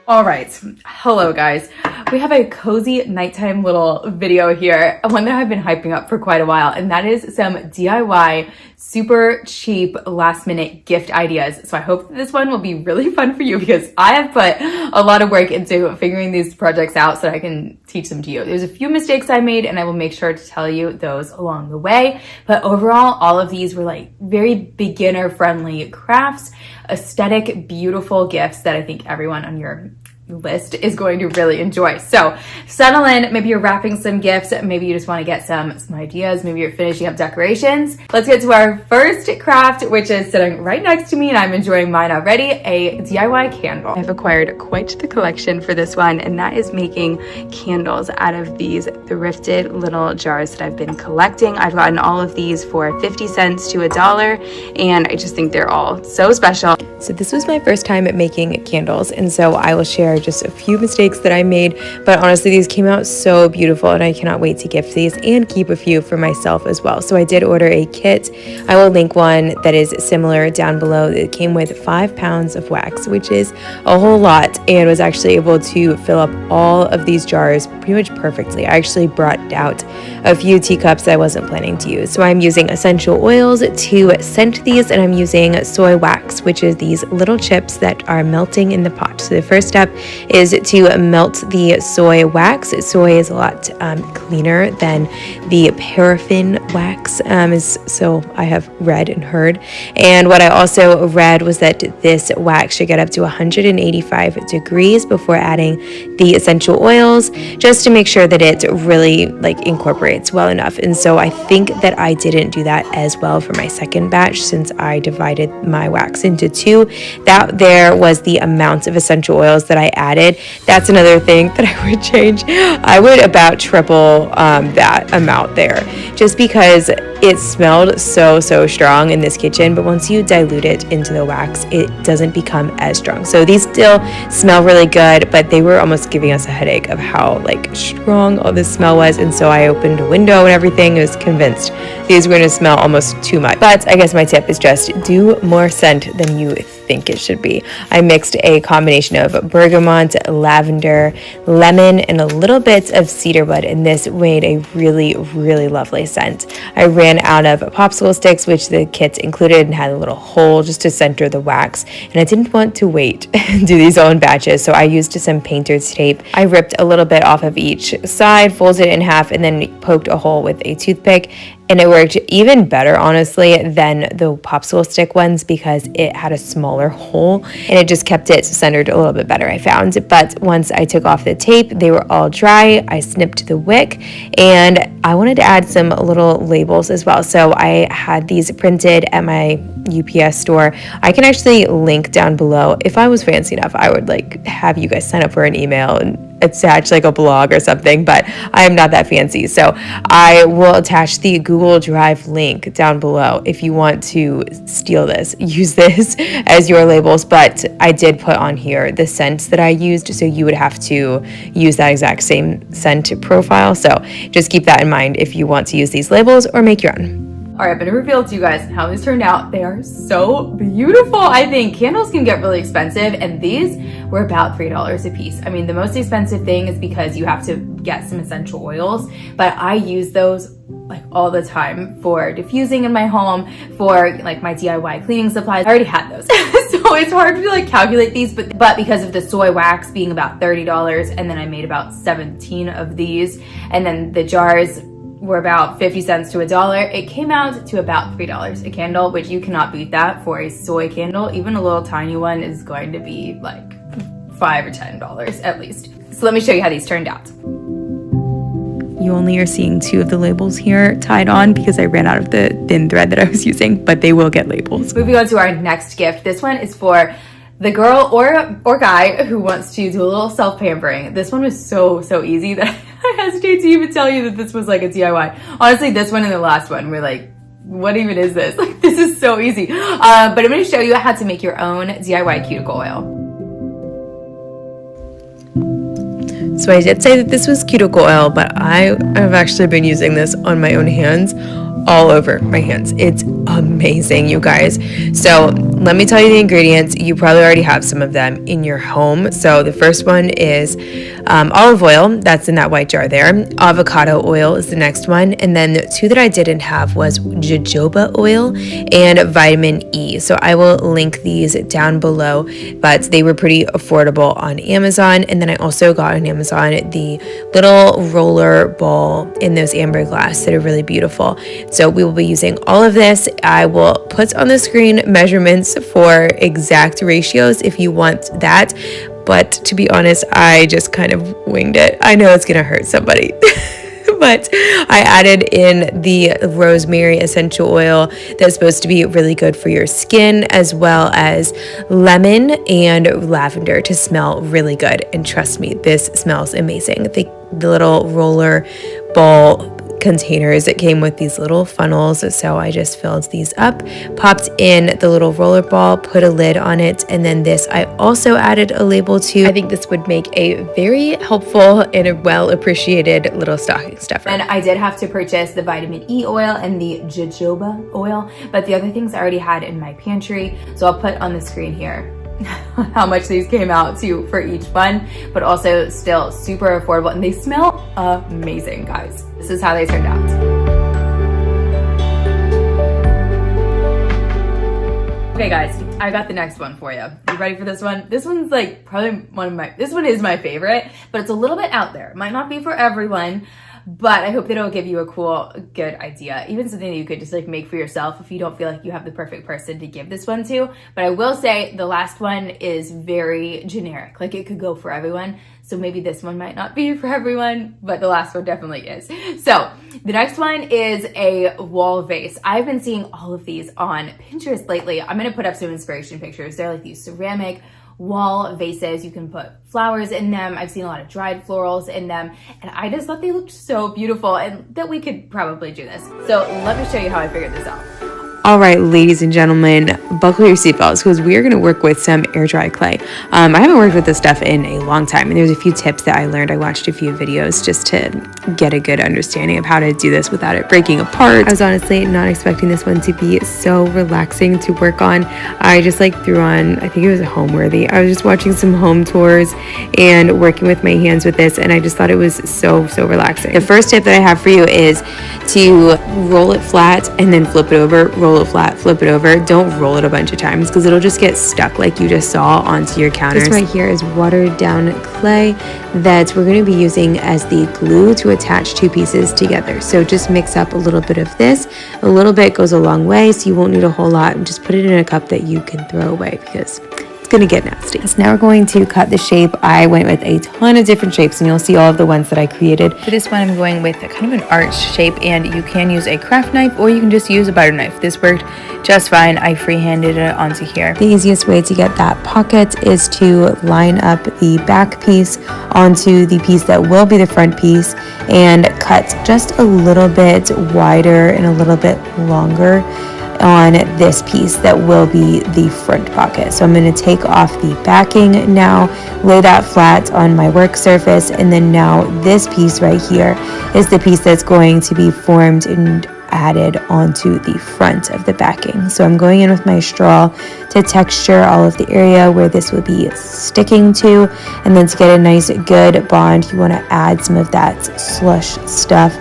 All right, hello guys. We have a cozy nighttime little video here, one that I've been hyping up for quite a while, and that is some DIY super cheap last minute gift ideas. So I hope that this one will be really fun for you because I have put a lot of work into figuring these projects out so that I can teach them to you. There's a few mistakes I made and I will make sure to tell you those along the way. But overall, all of these were like very beginner friendly crafts, aesthetic, beautiful gifts that I think everyone on your list is going to really enjoy. So settle in. Maybe you're wrapping some gifts. Maybe you just want to get some ideas. Maybe you're finishing up decorations. Let's get to our first craft, which is sitting right next to me and I'm enjoying mine already, a DIY candle. I've acquired quite the collection for this one, and that is making candles out of these thrifted little jars that I've been collecting. I've gotten all of these for 50 cents to $1, and I just think they're all so special. So this was my first time at making candles, and so I will share just a few mistakes that I made, but honestly these came out so beautiful and I cannot wait to gift these and keep a few for myself as well. So I did order a kit. I will link one that is similar down below. It came with 5 pounds of wax, which is a whole lot, and was actually able to fill up all of these jars pretty much perfectly. I actually brought out a few teacups that I wasn't planning to use. So I'm using essential oils to scent these, and I'm using soy wax, which is these little chips that are melting in the pot. So the first step is to melt the soy wax. Soy is a lot cleaner than the paraffin wax, so I have read and heard. And what I also read was that this wax should get up to 185 degrees before adding the essential oils, just to make sure that it really incorporates well enough. And so I think that I didn't do that as well for my second batch, since I divided my wax into 2. That there was the amount of essential oils that I added. That's another thing that I would change. I would about triple that amount there, just because it smelled so strong in this kitchen, but once you dilute it into the wax, it doesn't become as strong. So these still smell really good, but they were almost giving us a headache of how strong all this smell was. And so I opened a window and everything. I was convinced these were going to smell almost too much. But I guess my tip is just do more scent than you think it should be. I mixed a combination of bergamot, lavender, lemon, and a little bit of cedarwood, and this made a really lovely scent. I ran out of popsicle sticks, which the kit included, and had a little hole just to center the wax, and I didn't want to wait and do these all in batches, so I used some painter's tape. I ripped a little bit off of each side, folded it in half, and then poked a hole with a toothpick. And it worked even better, honestly, than the popsicle stick ones, because it had a smaller hole and it just kept it centered a little bit better, I found. But once I took off the tape, they were all dry. I snipped the wick, and I wanted to add some little labels as well. So I had these printed at my UPS store. I can actually link down below. If I was fancy enough, I would have you guys sign up for an email and attach a blog or something, but I am not that fancy. So I will attach the Google Drive link down below if you want to steal this. Use this as your labels, but I did put on here the scents that I used, so you would have to use that exact same scent profile. So just keep that in mind if you want to use these labels or make your own. All right, I'm going to reveal to you guys how these turned out. They are so beautiful. I think candles can get really expensive, and these were about $3 a piece. I mean, the most expensive thing is because you have to get some essential oils, but I use those all the time for diffusing in my home, for my DIY cleaning supplies. I already had those. So it's hard to calculate these, but because of the soy wax being about $30, and then I made about 17 of these, and then the jars were about 50 cents to $1, it came out to about $3 a candle, which you cannot beat that for a soy candle. Even a little tiny one is going to be $5 or $10 at least. So let me show you how these turned out. you only are seeing 2 of the labels here tied on because I ran out of the thin thread that I was using, but they will get labels. Moving on to our next gift. This one is for the girl or guy who wants to do a little self-pampering. This one was so easy that I hesitate to even tell you that this was like a DIY. Honestly, this one and the last one were like, what even is this? Like, this is so easy. But I'm going to show you how to make your own DIY cuticle oil. So I did say that this was cuticle oil, but I have actually been using this on my own hands, all over my hands. It's amazing, you guys. So let me tell you the ingredients. You probably already have some of them in your home. So the first one is olive oil. That's in that white jar there. Avocado oil is the next one. And then the 2 that I didn't have was jojoba oil and vitamin E. So I will link these down below, but they were pretty affordable on Amazon. And then I also got on Amazon the little roller ball in those amber glass that are really beautiful. So we will be using all of this. I will put on the screen measurements for exact ratios if you want that. But to be honest, I just kind of winged it. I know it's going to hurt somebody. But I added in the rosemary essential oil that's supposed to be really good for your skin, as well as lemon and lavender to smell really good. And trust me, this smells amazing. The little roller ball containers that came with these little funnels, so I just filled these up, popped in the little roller ball, put a lid on it, and then this I also added a label to. I think this would make a very helpful and a well appreciated little stocking stuffer. And I did have to purchase the vitamin E oil and the jojoba oil, but the other things I already had in my pantry, so I'll put on the screen here how much these came out to for each one, but also still super affordable, and they smell amazing, guys. This is how they turned out. Okay guys, I got the next one for you. You ready for this one? This one's like probably this one is my favorite, but it's a little bit out there. It might not be for everyone, but I hope that it'll give you a good idea. Even something that you could just like make for yourself if you don't feel like you have the perfect person to give this one to. But I will say the last one is very generic. Like, it could go for everyone. So maybe this one might not be for everyone, but the last one definitely is. So the next one is a wall vase. I've been seeing all of these on Pinterest lately. I'm gonna put up some inspiration pictures. They're like these ceramic wall vases. You can put flowers in them. I've seen a lot of dried florals in them, and I just thought they looked so beautiful and that we could probably do this. So let me show you how I figured this out. All right, ladies and gentlemen, buckle your seatbelts because we are going to work with some air dry clay. I haven't worked with this stuff in a long time, and there's a few tips that I learned. I watched a few videos just to get a good understanding of how to do this without it breaking apart. I was honestly not expecting this one to be so relaxing to work on. I just like threw on, I think it was a Homeworthy. I was just watching some home tours and working with my hands with this, and I just thought it was so relaxing. The first tip that I have for you is to roll it flat and then flip it over, roll it flat, flip it over. Don't roll it a bunch of times because it'll just get stuck like you just saw onto your counters. This right here is watered down clay that we're going to be using as the glue to attach 2 pieces together. So just mix up a little bit of this. A little bit goes a long way, so you won't need a whole lot. Just put it in a cup that you can throw away because it's going to get nasty. So now we're going to cut the shape. I went with a ton of different shapes, and you'll see all of the ones that I created. For this one, I'm going with a kind of an arch shape, and you can use a craft knife or you can just use a butter knife. This worked just fine. I freehanded it onto here. The easiest way to get that pocket is to line up the back piece onto the piece that will be the front piece and cut just a little bit wider and a little bit longer on this piece that will be the front pocket. So I'm going to take off the backing now, lay that flat on my work surface, and then now this piece right here is the piece that's going to be formed and added onto the front of the backing. So I'm going in with my straw to texture all of the area where this will be sticking to, and then to get a nice good bond, you want to add some of that slush stuff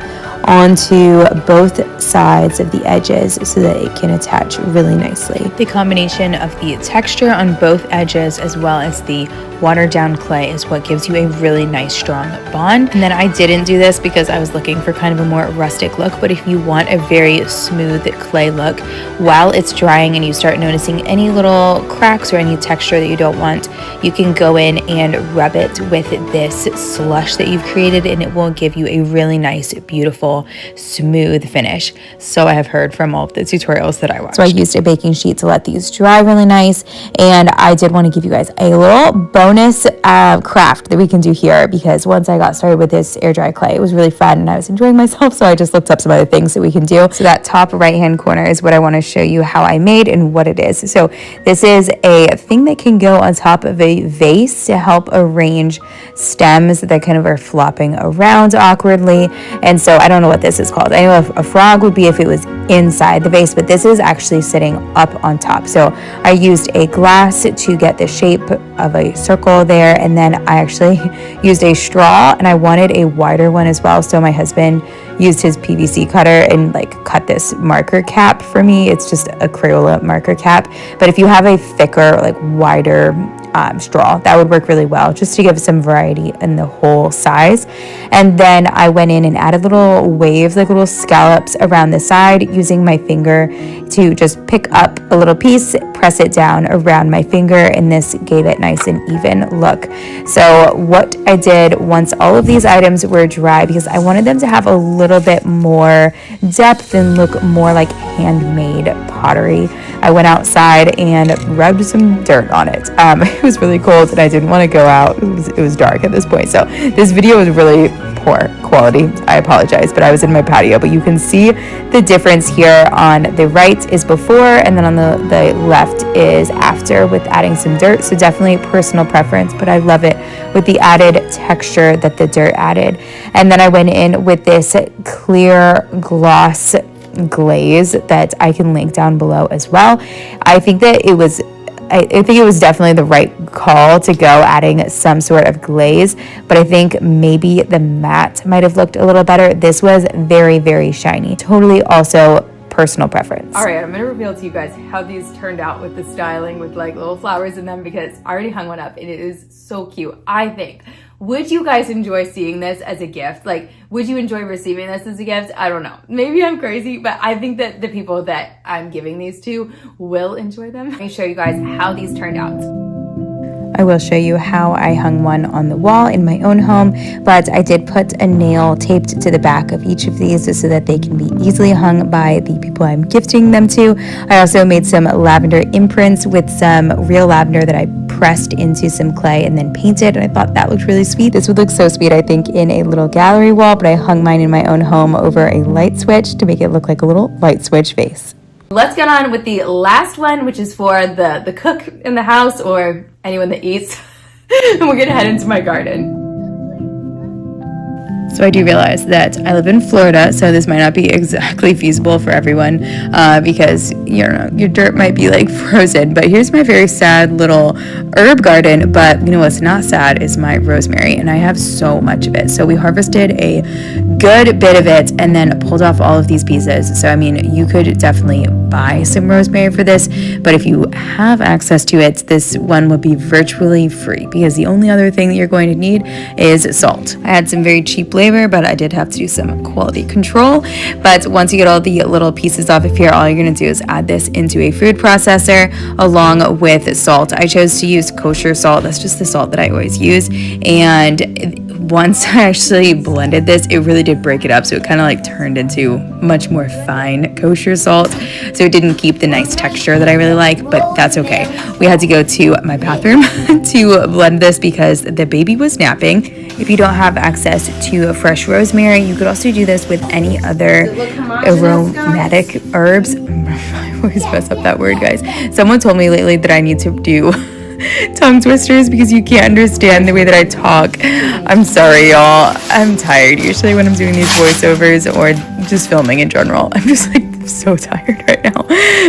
onto both sides of the edges so that it can attach really nicely. The combination of the texture on both edges as well as the watered down clay is what gives you a really nice strong bond. And then I didn't do this because I was looking for kind of a more rustic look, but if you want a very smooth clay look while it's drying and you start noticing any little cracks or any texture that you don't want, you can go in and rub it with this slush that you've created and it will give you a really nice, beautiful, smooth finish. So I have heard from all of the tutorials that I watched. So I used a baking sheet to let these dry really nice, and I did want to give you guys a little bonus craft that we can do here, because once I got started with this air dry clay, it was really fun and I was enjoying myself, so I just looked up some other things that we can do. So that top right hand corner is what I want to show you how I made and what it is. So this is a thing that can go on top of a vase to help arrange stems that kind of are flopping around awkwardly. And so I don't know what this is called. I know a frog would be if it was inside the vase, but this is actually sitting up on top. So I used a glass to get the shape of a circle there, and then I actually used a straw, and I wanted a wider one as well. So my husband used his PVC cutter and cut this marker cap for me. It's just a Crayola marker cap, but if you have a thicker, wider straw, that would work really well, just to give some variety in the whole size. And then I went in and added little waves, little scallops around the side, using my finger to just pick up a little piece, press it down around my finger, and this gave it nice and even look. So what I did once all of these items were dry, because I wanted them to have a little bit more depth and look more like handmade pottery, I went outside and rubbed some dirt on it. It was really cold and I didn't want to go out. It was dark at this point, so this video was really poor quality. I apologize, but I was in my patio, but you can see the difference here. On the right is before, and then on the left is after, with adding some dirt. So definitely personal preference, but I love it with the added texture that the dirt added. And then I went in with this clear gloss glaze that I can link down below as well. I think it was definitely the right call to go adding some sort of glaze, but I think maybe the matte might have looked a little better. This was very, very shiny. Totally also personal preference. All right, I'm gonna reveal to you guys how these turned out with the styling with little flowers in them, because I already hung one up and it is so cute, I think. Would you guys enjoy seeing this as a gift? Would you enjoy receiving this as a gift? I don't know. Maybe I'm crazy, but I think that the people that I'm giving these to will enjoy them. Let me show you guys how these turned out. I will show you how I hung one on the wall in my own home, but I did put a nail taped to the back of each of these so that they can be easily hung by the people I'm gifting them to. I also made some lavender imprints with some real lavender that I pressed into some clay and then painted, and I thought that looked really sweet. This would look so sweet, I think, in a little gallery wall, but I hung mine in my own home over a light switch to make it look like a little light switch vase. Let's get on with the last one, which is for the cook in the house or anyone that eats. And we're gonna head into my garden. So I do realize that I live in Florida, so this might not be exactly feasible for everyone because, your dirt might be frozen. But here's my very sad little herb garden. But what's not sad is my rosemary, and I have so much of it. So we harvested a good bit of it and then pulled off all of these pieces. So you could definitely buy some rosemary for this, but if you have access to it, this one will be virtually free, because the only other thing that you're going to need is salt. I had some very cheap labor, but I did have to do some quality control. But once you get all the little pieces off of here, all you're going to do is add this into a food processor along with salt. I chose to use kosher salt. That's just the salt that I always use. And once I actually blended this, it really did break it up, so it kind of turned into much more fine kosher salt, so it didn't keep the nice texture that I really like, but that's okay. We had to go to my bathroom to blend this because the baby was napping. If you don't have access to fresh rosemary, you could also do this with any other aromatic herbs. I always mess up that word, guys. Someone told me lately that I need to do tongue twisters because you can't understand the way that I talk. I'm sorry, y'all. I'm tired usually when I'm doing these voiceovers or just filming in general. I'm just I'm so tired right now.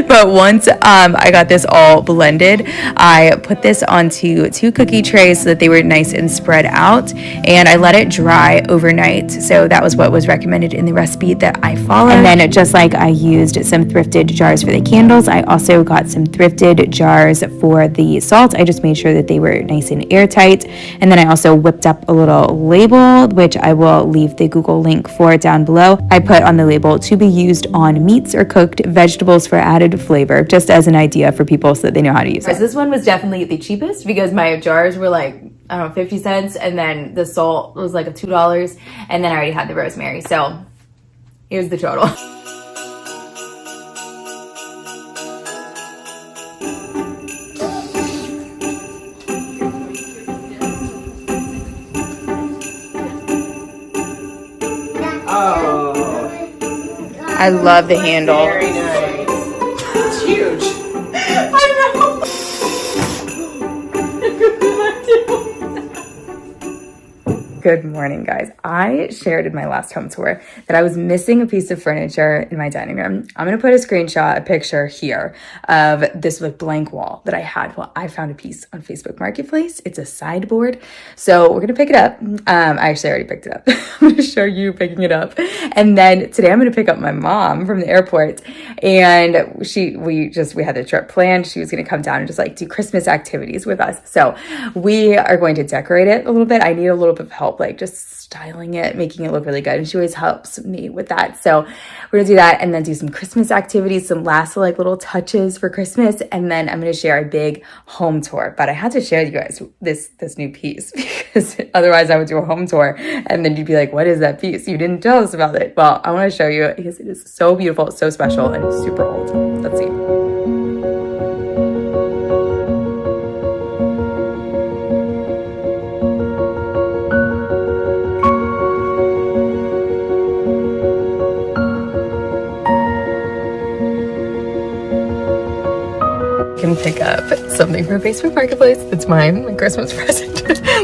But once I got this all blended, I put this onto 2 cookie trays so that they were nice and spread out, and I let it dry overnight. So that was what was recommended in the recipe that I followed. And then just like I used some thrifted jars for the candles, I also got some thrifted jars for the salt. I just made sure that they were nice and airtight. And then I also whipped up a little label, which I will leave the Google link for down below. I put on the label to be used on meats or cooked vegetables for added flavor, just as an idea for people so that they know how to use it. This one was definitely the cheapest because my jars were like, I don't know, 50 cents, and then the salt was like $2, and then I already had the rosemary. So here's the total. I love the handle. Very nice. It's huge. I know. Good morning, guys. I shared in my last home tour that I was missing a piece of furniture in my dining room. I'm going to put a picture here of this like blank wall that I had. Well, I found a piece on Facebook Marketplace. It's a sideboard. So we're going to pick it up. I actually already picked it up. I'm going to show you picking it up. And then today I'm going to pick up my mom from the airport. And we had the trip planned. She was going to come down and just like do Christmas activities with us. So we are going to decorate it a little bit. I need a little bit of help, like just styling it, making it look really good. And she always helps me with that. So we're gonna do that and then do some Christmas activities, some last like little touches for Christmas. And then I'm gonna share a big home tour. But I had to share with you guys this new piece because otherwise I would do a home tour and then you'd be like, what is that piece? You didn't tell us about it. Well, I wanna show you because it is so beautiful, so special, and super old. Let's see. Can pick up something from Facebook Marketplace. It's mine, my Christmas present.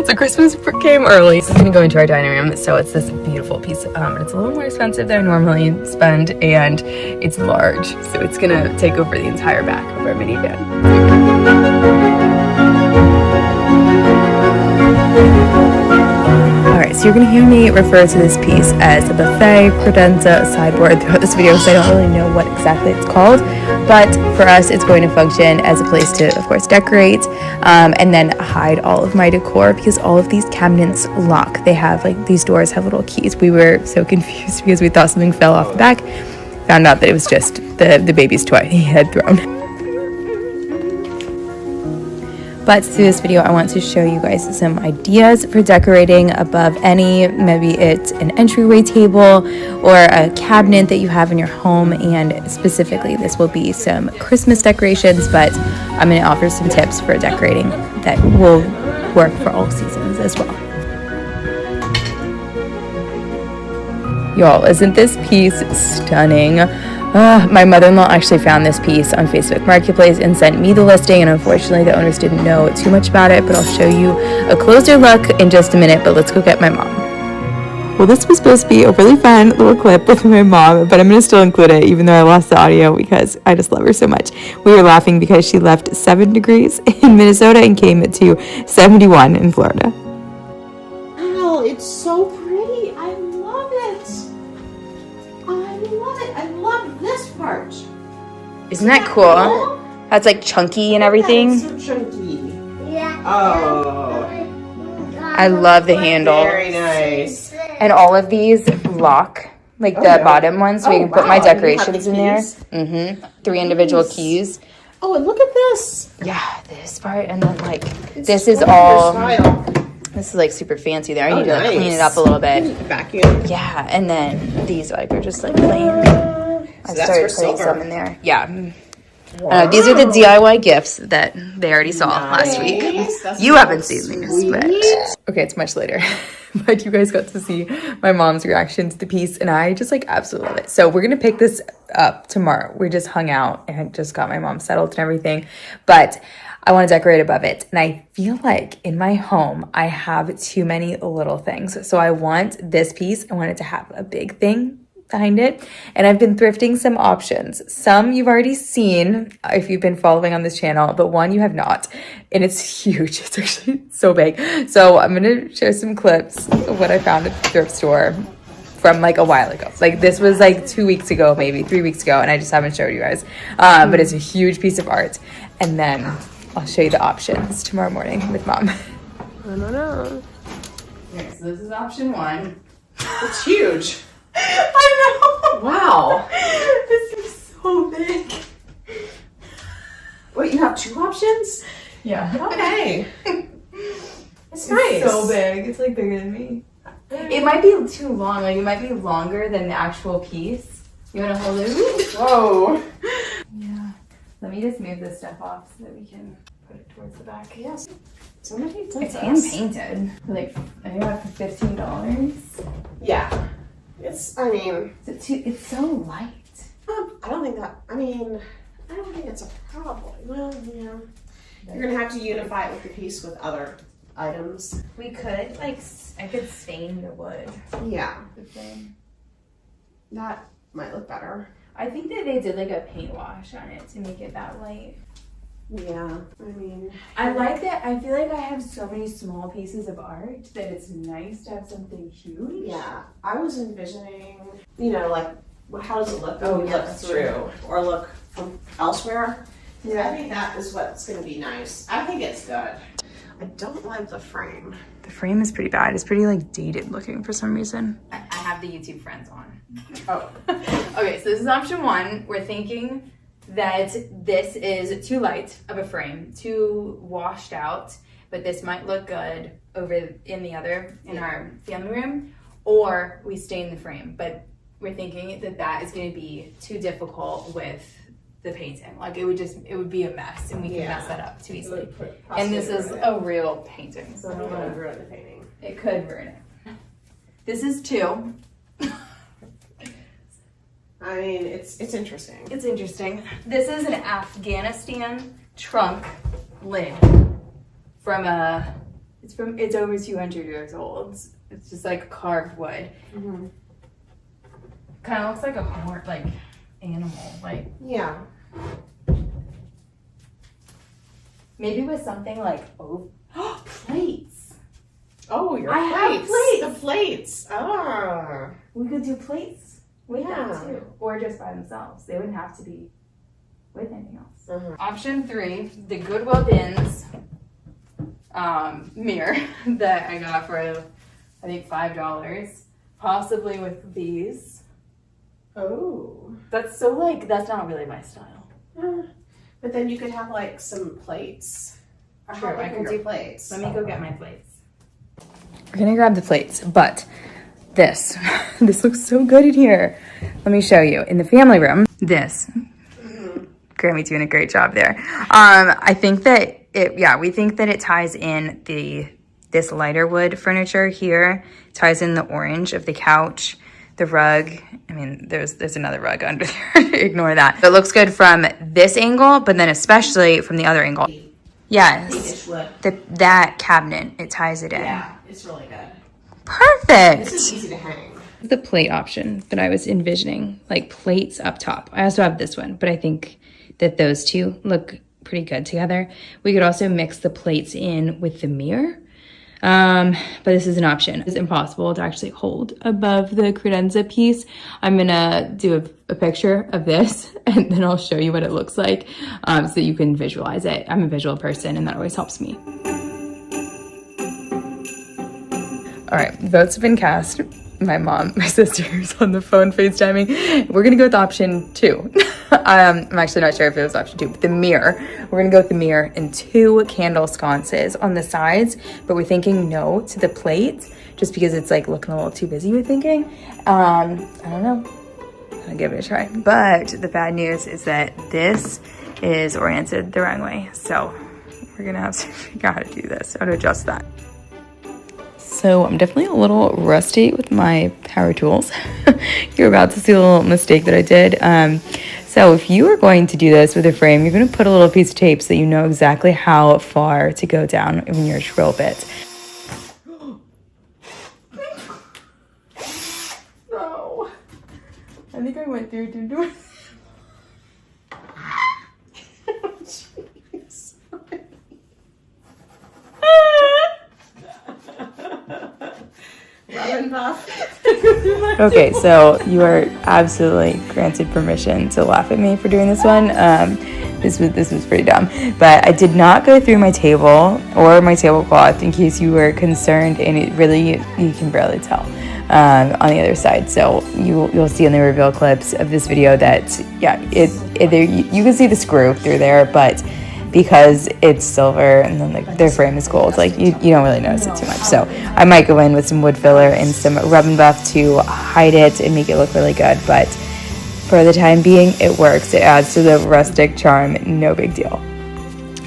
So Christmas came early. This is gonna go into our dining room. So it's this beautiful piece. It's a little more expensive than I normally spend, and it's large. So it's gonna take over the entire back of our minivan. Alright, so you're going to hear me refer to this piece as a buffet, credenza, sideboard throughout this video because I don't really know what exactly it's called. But for us, it's going to function as a place to, of course, decorate and then hide all of my decor because all of these cabinets lock. They have, like, these doors have little keys. We were so confused because we thought something fell off the back. Found out that it was just the baby's toy he had thrown. But through this video, I want to show you guys some ideas for decorating above maybe it's an entryway table or a cabinet that you have in your home. And specifically, this will be some Christmas decorations, but I'm going to offer some tips for decorating that will work for all seasons as well. Y'all, isn't this piece stunning? My mother-in-law actually found this piece on Facebook Marketplace and sent me the listing, and unfortunately the owners didn't know too much about it, but I'll show you a closer look in just a minute. But let's go get my mom. Well, this was supposed to be a really fun little clip with my mom, but I'm going to still include it even though I lost the audio because I just love her so much. We were laughing because she left 7 degrees in Minnesota and came to 71 in Florida. Wow, it's so pretty. I love it. I love it. I love this part. Isn't that cool? That's like chunky and everything. That's so chunky. Yeah. Oh. I love the handle. Very nice. And all of these lock, like the bottom ones, so you can put my decorations in there. 3 individual keys. Oh, and look at this. Yeah, this part, and then like this is all. This is like super fancy there. I need to like, clean it up a little bit. Vacuum. Yeah, and then these like are just like plain. I started putting some in there. Yeah. These are the DIY gifts that they already saw last week. You haven't seen these, but okay, it's much later. But you guys got to see my mom's reaction to the piece, and I just like absolutely love it. So we're gonna pick this up tomorrow. We just hung out and just got my mom settled and everything, but I want to decorate above it. And I feel like in my home, I have too many little things. So I want this piece, I want it to have a big thing behind it. And I've been thrifting some options. Some you've already seen if you've been following on this channel, but one you have not. And it's huge. It's actually so big. So I'm going to share some clips of what I found at the thrift store from like a while ago. Like this was like 2 weeks ago, maybe 3 weeks ago, and I just haven't showed you guys. But it's a huge piece of art. And then I'll show you the options tomorrow morning with mom. I don't know. Okay, so this is option 1. It's huge. I know. Wow. This is so big. Wait, you have 2 options? Yeah. Okay. It's nice. So big. It's like bigger than me. It might be too long. Like it might be longer than the actual piece. You want to hold it? Whoa. Yeah. Let me just move this stuff off so that we can put it towards the back. Yes. Somebody does It's this. hand painted. Like I got it for $15. Yeah. I mean, It's so light. I don't think it's a problem. Well, yeah. You're gonna have to unify it with the piece with other items. We could I could stain the wood. Yeah. The thing. That might look better. I think that they did like a paint wash on it to make it that light. Yeah. I mean, I like that. I feel like I have so many small pieces of art that it's nice to have something huge. yeah. I was envisioning, like, how does it look Oh, when you yeah, look that's through or look from elsewhere? Yeah. I think that is what's going to be nice. I think it's good. I don't like the frame. The frame is pretty bad. It's pretty like dated looking for some reason. I have the YouTube friends on. Oh. Okay, so this is option 1. We're thinking that this is too light of a frame, too washed out, but this might look good over in our family room, or we stain the frame. But we're thinking that is going to be too difficult with the painting. Like it would be a mess, and we can mess that up too easily. And this is a real painting, so I don't want to ruin the painting. It could ruin it. This is 2. I mean, it's interesting. It's interesting. This is an Afghanistan trunk lid it's over 200 years old. It's just like carved wood. Mm-hmm. Kind of looks like a horn, like animal, like Yeah. maybe with something like plates. Oh, your I have plates. plates. The plates. Ah. We could do plates with Yeah. that too, or just by themselves. They wouldn't have to be with anything else. Uh-huh. Option 3, the Goodwill bins mirror that I got for I think $5, possibly with these. Oh. That's not really my style. But then you could have like some plates. True, I could do plates. Let me go get my plates. We're gonna grab the plates, but this looks so good in here. Let me show you. In the family room, this. Grammy's doing a great job there. I think that we think that it ties in this lighter wood furniture here, ties in the orange of the couch, the rug. I mean, there's another rug under there. Ignore that. It looks good from this angle, but then especially from the other angle. Yes, that cabinet, it ties it in. Yeah, it's really good. Perfect. This is easy to hang. The plate option that I was envisioning, like plates up top. I also have this one, but I think that those two look pretty good together. We could also mix the plates in with the mirror, but this is an option. It's impossible to actually hold above the credenza piece. I'm gonna do a picture of this and then I'll show you what it looks like so that you can visualize it. I'm a visual person and that always helps me. All right, votes have been cast. My mom, my sister's on the phone FaceTiming. We're gonna go with option 2. I'm actually not sure if it was option 2, but the mirror. We're gonna go with the mirror and 2 candle sconces on the sides, but we're thinking no to the plate just because it's like looking a little too busy, we're thinking. I don't know. I'll give it a try. But the bad news is that this is oriented the wrong way. So we're gonna have to figure out how to do this, how to adjust that. So I'm definitely a little rusty with my power tools. You're about to see a little mistake that I did. So if you are going to do this with a frame, you're going to put a little piece of tape so that you know exactly how far to go down in your drill bit. No. went through to do. Jeez. Rub and buff. Okay, so you are absolutely granted permission to laugh at me for doing this one. This was pretty dumb, but I did not go through my table or my tablecloth in case you were concerned, and it really, you can barely tell on the other side. So you'll see in the reveal clips of this video that you can see the screw through there, but because it's silver and then like their frame is gold, like you don't really notice it too much. So I might go in with some wood filler and some rub and buff to hide it and make it look really good, but for the time being it works. It adds to the rustic charm, no big deal.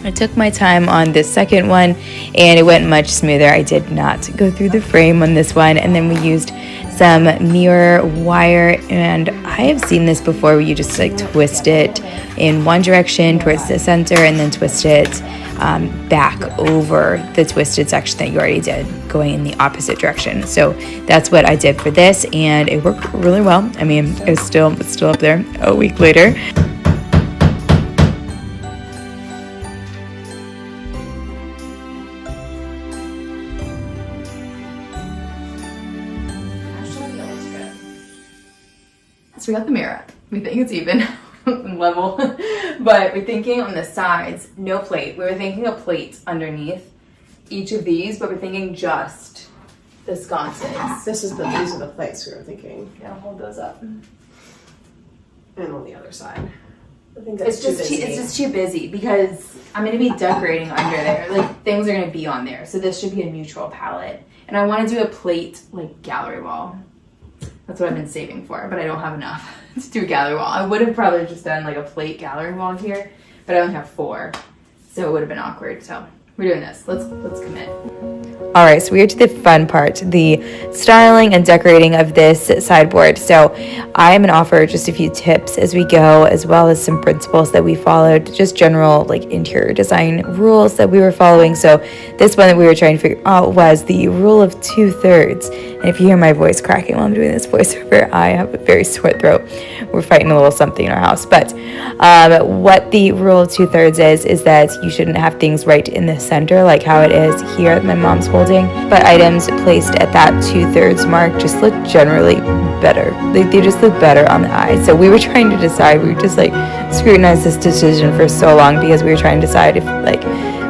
I took my time on this second one and it went much smoother. I did not go through the frame on this one, and then we used some mirror wire, and I have seen this before where you just like twist it in one direction towards the center and then twist it back over the twisted section that you already did, going in the opposite direction. So that's what I did for this, and it worked really well. I mean, it's still up there a week later. So we got the mirror. We think it's even level, but we're thinking on the sides, no plate. We were thinking a plate underneath each of these, but we're thinking just the sconces. These are the plates we were thinking. Yeah, hold those up. And on the other side. I think that's It's just too busy because I'm gonna be decorating under there. Like things are gonna be on there, so this should be a neutral palette. And I want to do a plate like gallery wall. That's what I've been saving for, but I don't have enough to do a gallery wall. I would have probably just done like a plate gallery wall here, but I only have 4, so it would have been awkward. So we're doing this. Let's commit. All right, so we are to the fun part, the styling and decorating of this sideboard. So I am going to offer just a few tips as we go, as well as some principles that we followed, just general like interior design rules that we were following. So this one that we were trying to figure out was the rule of 2/3. And if you hear my voice cracking while I'm doing this voiceover, I have a very sore throat. We're fighting a little something in our house. But what the rule of 2/3 is that you shouldn't have things right in the center like how it is here that my mom's holding, but items placed at that 2/3 mark just look generally better. They just look better on the eye. So we were trying to decide, we were just like scrutinized this decision for so long because we were trying to decide if like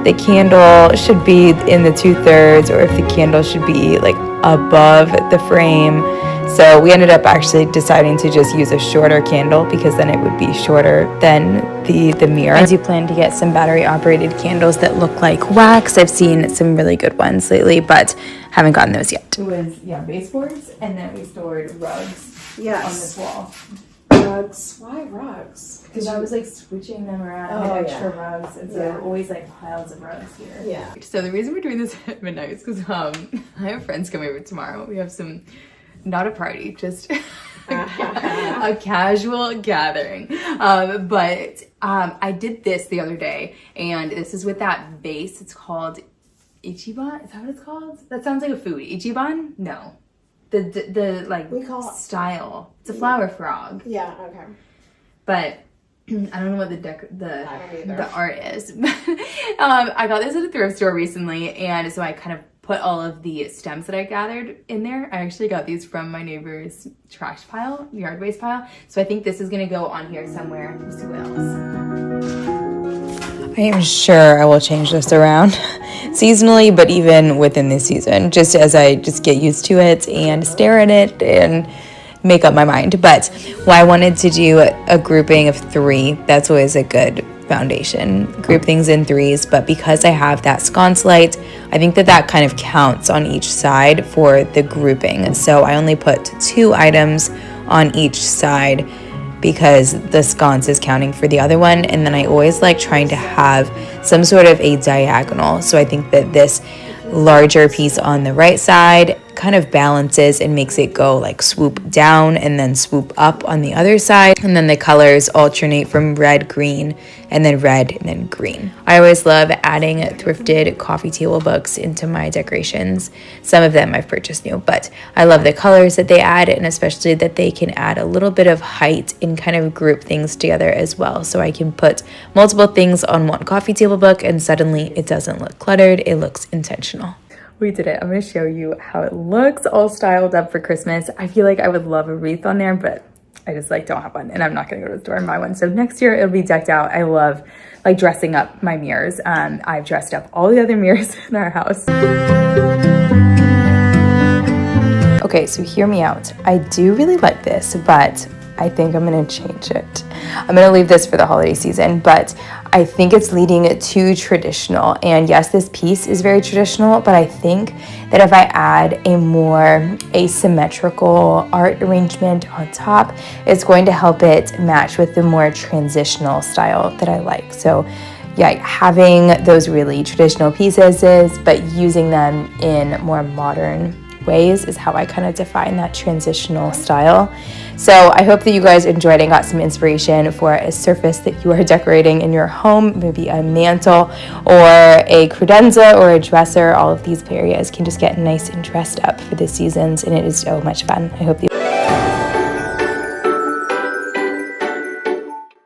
the candle should be in the 2/3 or if the candle should be like above the frame. So we ended up actually deciding to just use a shorter candle because then it would be shorter than the mirror. I do plan to get some battery operated candles that look like wax. I've seen some really good ones lately, but haven't gotten those yet. It was, baseboards, and then we stored rugs on this wall. Rugs. Why rugs? Because I was like switching them around. I had extra rugs, and so always like piles of rugs here. Yeah. So the reason we're doing this at midnight is because I have friends coming over tomorrow. We have some, not a party, just a casual gathering. But I did this the other day, and this is with that base. It's called Ichiban. Is that what it's called? That sounds like a food. Ichiban? No. The like we call it style. It's a flower frog. Yeah. Okay. But I don't know what the art is. I got this at a thrift store recently, and so I kind of put all of the stems that I gathered in there. I actually got these from my neighbor's trash pile, yard waste pile. So I think this is gonna go on here somewhere. Let's see what else. I am sure I will change this around seasonally, but even within this season, just as I just get used to it and stare at it and make up my mind. But I wanted to do a grouping of 3. That's always a good foundation. Group things in 3s, but because I have that sconce light, I think that kind of counts on each side for the grouping. So I only put 2 items on each side because the sconce is counting for the other one, and then I always like trying to have some sort of a diagonal. So I think that this larger piece on the right side kind of balances and makes it go like swoop down and then swoop up on the other side. And then the colors alternate from red, green, and then red and then green. I always love adding thrifted coffee table books into my decorations. Some of them I've purchased new, but I love the colors that they add, and especially that they can add a little bit of height and kind of group things together as well. So I can put multiple things on one coffee table book and suddenly it doesn't look cluttered, it looks intentional. We did it. I'm going to show you how it looks all styled up for Christmas. I feel like I would love a wreath on there, but I just like don't have one, and I'm not going to go to the store and buy one. So next year it'll be decked out. I love like dressing up my mirrors. I've dressed up all the other mirrors in our house. Okay, so hear me out. I do really like this, but I think I'm gonna change it. I'm gonna leave this for the holiday season, but I think it's leading too traditional. And yes, this piece is very traditional, but I think that if I add a more asymmetrical art arrangement on top, it's going to help it match with the more transitional style that I like. So yeah, having those really traditional pieces, but using them in more modern ways is how I kind of define that transitional style. So I hope that you guys enjoyed and got some inspiration for a surface that you are decorating in your home, maybe a mantle or a credenza or a dresser. All of these areas can just get nice and dressed up for the seasons, and it is so much fun. I hope you.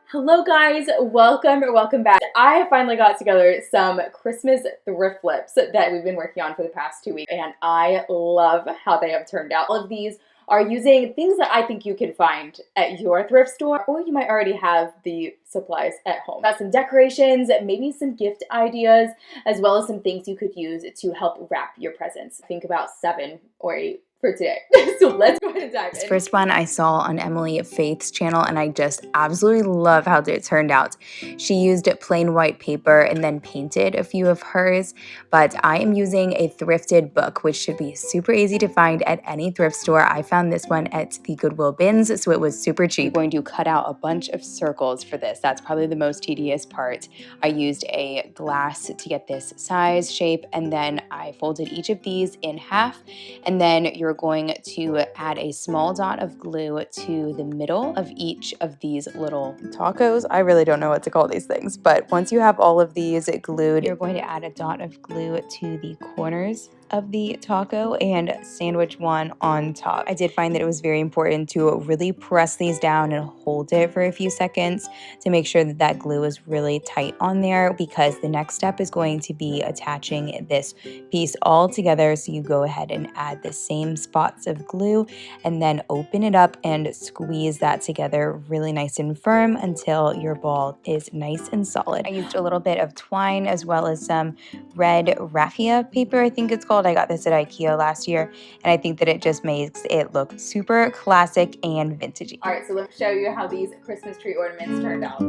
Hello guys, welcome back. I finally got together some Christmas thrift flips that we've been working on for the past 2 weeks, and I love how they have turned out. All of these are using things that I think you can find at your thrift store, or you might already have the supplies at home. Got some decorations, maybe some gift ideas, as well as some things you could use to help wrap your presents. Think about 7 or 8 for today. So let's go ahead and dive in. This first one I saw on Emily Faith's channel, and I just absolutely love how it turned out. She used plain white paper and then painted a few of hers, but I am using a thrifted book, which should be super easy to find at any thrift store. I found this one at the Goodwill bins, so it was super cheap. I'm going to cut out a bunch of circles for this. That's probably the most tedious part. I used a glass to get this size, shape, and then I folded each of these in half, and then you're going to add a small dot of glue to the middle of each of these little tacos. I really don't know what to call these things, but once you have all of these glued, you're going to add a dot of glue to the corners of the taco and sandwich one on top. I did find that it was very important to really press these down and hold it for a few seconds to make sure that that glue is really tight on there, because the next step is going to be attaching this piece all together. So you go ahead and add the same spots of glue and then open it up and squeeze that together really nice and firm until your ball is nice and solid. I used a little bit of twine as well as some red raffia paper, I think it's called. I got this at IKEA last year, and I think that it just makes it look super classic and vintagey. All right, so let me show you how these Christmas tree ornaments turned out.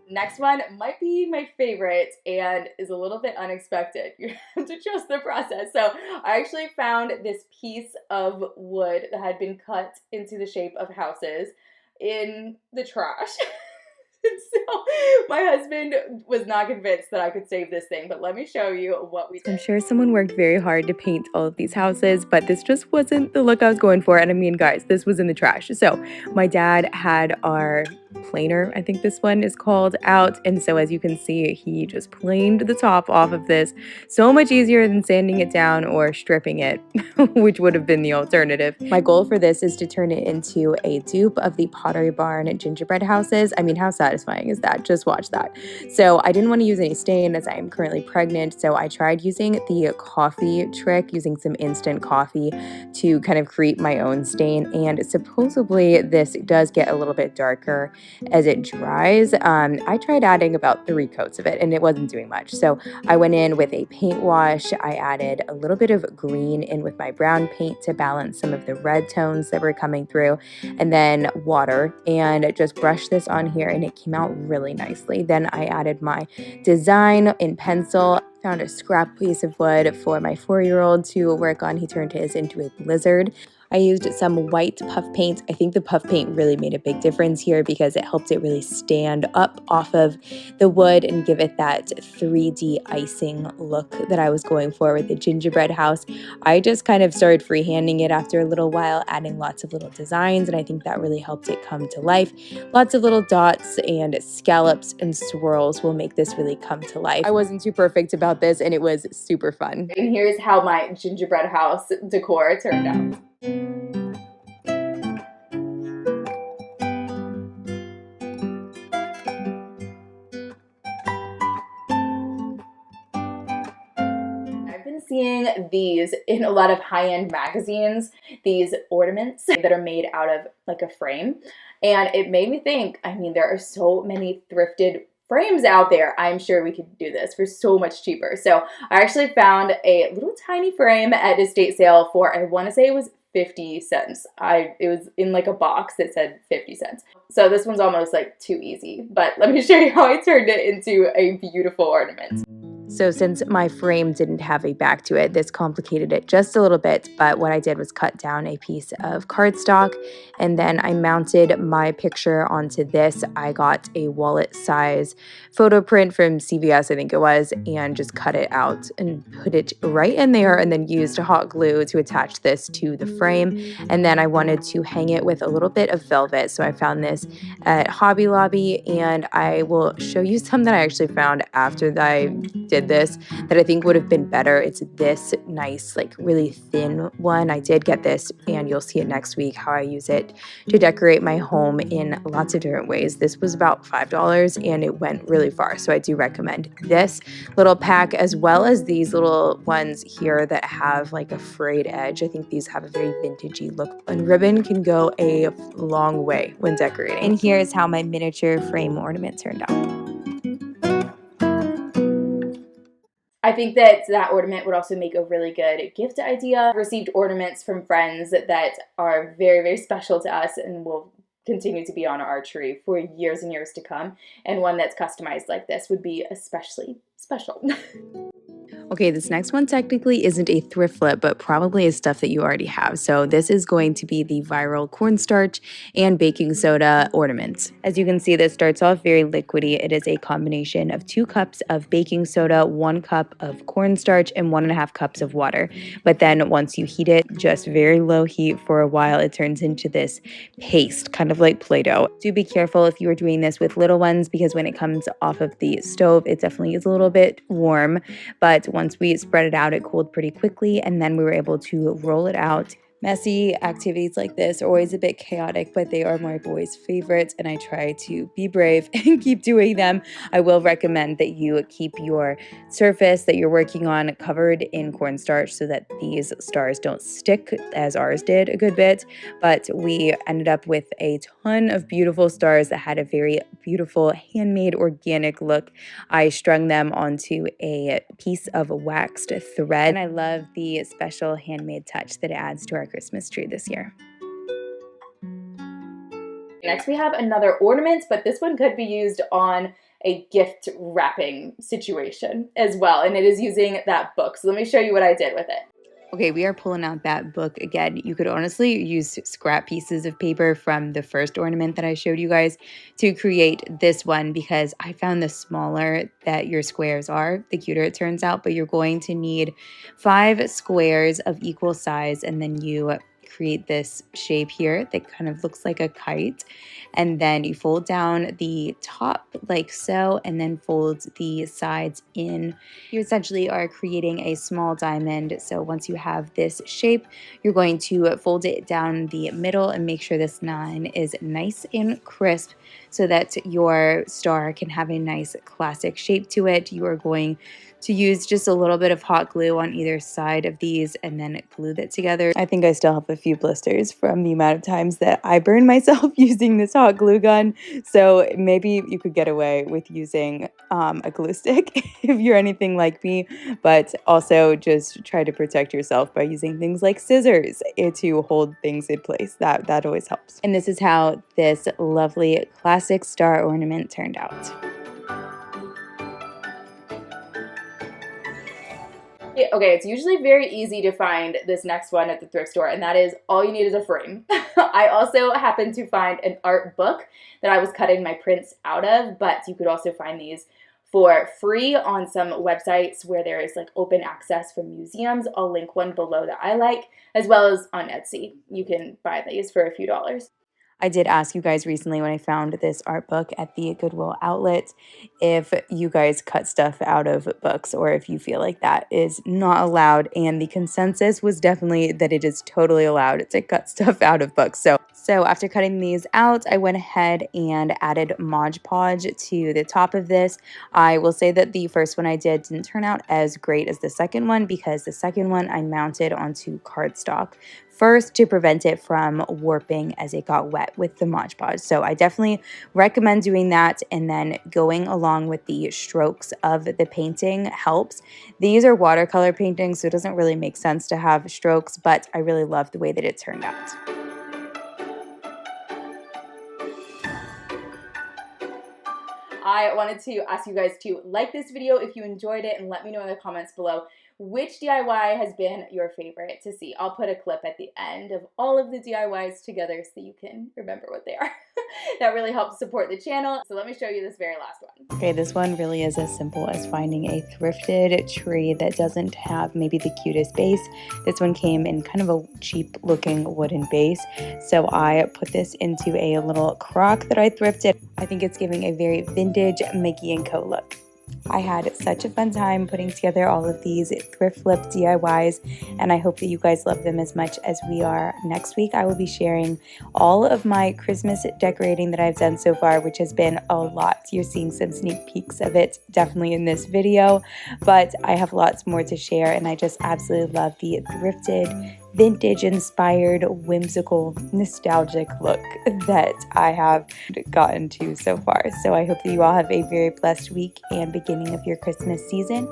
Next one might be my favorite and is a little bit unexpected. You have to trust the process. So I actually found this piece of wood that had been cut into the shape of houses in the trash. So my husband was not convinced that I could save this thing, but let me show you what we did. I'm sure someone worked very hard to paint all of these houses, but this just wasn't the look I was going for. And I mean, guys, this was in the trash. So my dad had our planer, I think this one is called, out. And so as you can see, he just planed the top off of this. So much easier than sanding it down or stripping it, which would have been the alternative. My goal for this is to turn it into a dupe of the Pottery Barn gingerbread houses. I mean, how satisfying is that? Just watch that. So I didn't want to use any stain as I am currently pregnant. So I tried using the coffee trick, using some instant coffee to kind of create my own stain. And supposedly this does get a little bit darker as it dries. I tried adding about 3 coats of it and it wasn't doing much. So I went in with a paint wash. I added a little bit of green in with my brown paint to balance some of the red tones that were coming through, and then water, and just brushed this on here and it came out really nicely. Then I added my design in pencil. Found a scrap piece of wood for my 4-year-old to work on. He turned his into a blizzard. I used some white puff paint. I think the puff paint really made a big difference here because it helped it really stand up off of the wood and give it that 3D icing look that I was going for with the gingerbread house. I just kind of started freehanding it after a little while, adding lots of little designs, and I think that really helped it come to life. Lots of little dots and scallops and swirls will make this really come to life. I wasn't too perfect about this, and it was super fun. And here's how my gingerbread house decor turned out. Seeing these in a lot of high-end magazines, these ornaments that are made out of like a frame, and it made me think, I mean, there are so many thrifted frames out there. I'm sure we could do this for so much cheaper. So I actually found a little tiny frame at estate sale for, I want to say it was 50 cents. It was in like a box that said 50 cents. So this one's almost like too easy, but let me show you how I turned it into a beautiful ornament. So since my frame didn't have a back to it, this complicated it just a little bit, but what I did was cut down a piece of cardstock, and then I mounted my picture onto this. I got a wallet size photo print from CVS, I think it was, and just cut it out and put it right in there, and then used hot glue to attach this to the frame. And then I wanted to hang it with a little bit of velvet, so I found this at Hobby Lobby, and I will show you some that I actually found after that I did this that I think would have been better. It's this nice, like really thin one. I did get this, and you'll see it next week how I use it to decorate my home in lots of different ways. This was about $5 and it went really far, so I do recommend this little pack as well as these little ones here that have like a frayed edge. I think these have a very vintagey look, and ribbon can go a long way when decorating. And here's how my miniature frame ornament turned out. I think that ornament would also make a really good gift idea. I've received ornaments from friends that are very, very special to us and will continue to be on our tree for years and years to come. And one that's customized like this would be especially special. Okay, this next one technically isn't a thrift flip, but probably is stuff that you already have. So this is going to be the viral cornstarch and baking soda ornament. As you can see, this starts off very liquidy. It is a combination of 2 cups of baking soda, 1 cup of cornstarch, and 1.5 cups of water. But then once you heat it, just very low heat for a while, it turns into this paste, kind of like Play-Doh. Do be careful if you are doing this with little ones, because when it comes off of the stove, it definitely is a little bit warm, but once we spread it out, it cooled pretty quickly, and then we were able to roll it out. Messy activities like this are always a bit chaotic, but they are my boys' favorites, and I try to be brave and keep doing them. I will recommend that you keep your surface that you're working on covered in cornstarch so that these stars don't stick, as ours did a good bit, but we ended up with a ton of beautiful stars that had a very beautiful handmade organic look. I strung them onto a piece of waxed thread, and I love the special handmade touch that it adds to our Christmas tree this year. Next we have another ornament, but this one could be used on a gift wrapping situation as well, and it is using that book. So let me show you what I did with it. Okay, we are pulling out that book again. You could honestly use scrap pieces of paper from the first ornament that I showed you guys to create this one, because I found the smaller that your squares are, the cuter it turns out. But you're going to need 5 squares of equal size, and then you create this shape here that kind of looks like a kite, and then you fold down the top like so, and then fold the sides in. You essentially are creating a small diamond. So once you have this shape, you're going to fold it down the middle and make sure this line is nice and crisp so that your star can have a nice classic shape to it. You are going to use just a little bit of hot glue on either side of these and then glue that together. I think I still have a few blisters from the amount of times that I burned myself using this hot glue gun. So maybe you could get away with using a glue stick if you're anything like me, but also just try to protect yourself by using things like scissors to hold things in place. That always helps. And this is how this lovely classic star ornament turned out. Okay, it's usually very easy to find this next one at the thrift store, and that is all you need is a frame. I also happened to find an art book that I was cutting my prints out of, but you could also find these for free on some websites where there is like open access from museums. I'll link one below that I like, as well as on Etsy. You can buy these for a few dollars. I did ask you guys recently when I found this art book at the Goodwill outlet if you guys cut stuff out of books or if you feel like that is not allowed, and the consensus was definitely that it is totally allowed to cut stuff out of books. So after cutting these out, I went ahead and added Mod Podge to the top of this. I will say that the first one I did didn't turn out as great as the second one because the second one I mounted onto cardstock first to prevent it from warping as it got wet with the Mod Podge. So I definitely recommend doing that, and then going along with the strokes of the painting helps. These are watercolor paintings, so it doesn't really make sense to have strokes, but I really love the way that it turned out. I wanted to ask you guys to like this video if you enjoyed it and let me know in the comments below which DIY has been your favorite to see. I'll put a clip at the end of all of the DIYs together so you can remember what they are. That really helps support the channel. So let me show you this very last one. Okay, this one really is as simple as finding a thrifted tree that doesn't have maybe the cutest base. This one came in kind of a cheap looking wooden base. So I put this into a little crock that I thrifted. I think it's giving a very vintage Mickey & Co look. I had such a fun time putting together all of these thrift flip DIYs, and I hope that you guys love them as much as we are. Next week, I will be sharing all of my Christmas decorating that I've done so far, which has been a lot. You're seeing some sneak peeks of it definitely in this video, but I have lots more to share, and I just absolutely love the thrifted, vintage-inspired, whimsical, nostalgic look that I have gotten to so far. So I hope that you all have a very blessed week and beginning of your Christmas season.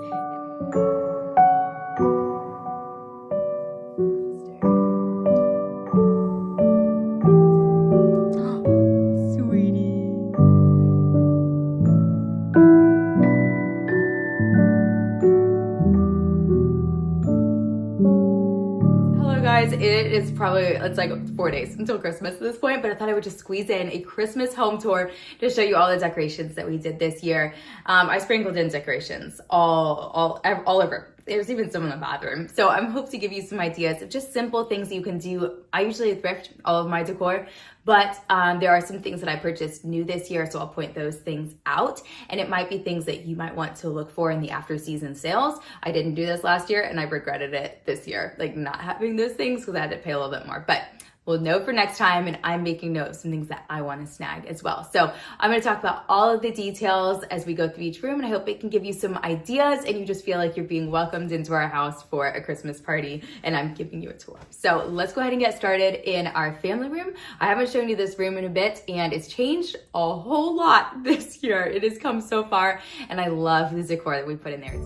It's like 4 days until Christmas at this point, but I thought I would just squeeze in a Christmas home tour to show you all the decorations that we did this year. I sprinkled in decorations all over. There's even some in the bathroom. So I'm hoping to give you some ideas of just simple things you can do. I usually thrift all of my decor, but there are some things that I purchased new this year, so I'll point those things out. And it might be things that you might want to look for in the after season sales. I didn't do this last year and I regretted it this year, like not having those things because I had to pay a little bit more. But we'll know for next time, and I'm making note of some things that I want to snag as well. So I'm going to talk about all of the details as we go through each room, and I hope it can give you some ideas and you just feel like you're being welcomed into our house for a Christmas party, and I'm giving you a tour. So let's go ahead and get started in our family room. I haven't shown you this room in a bit, and it's changed a whole lot this year. It has come so far, and I love the decor that we put in there.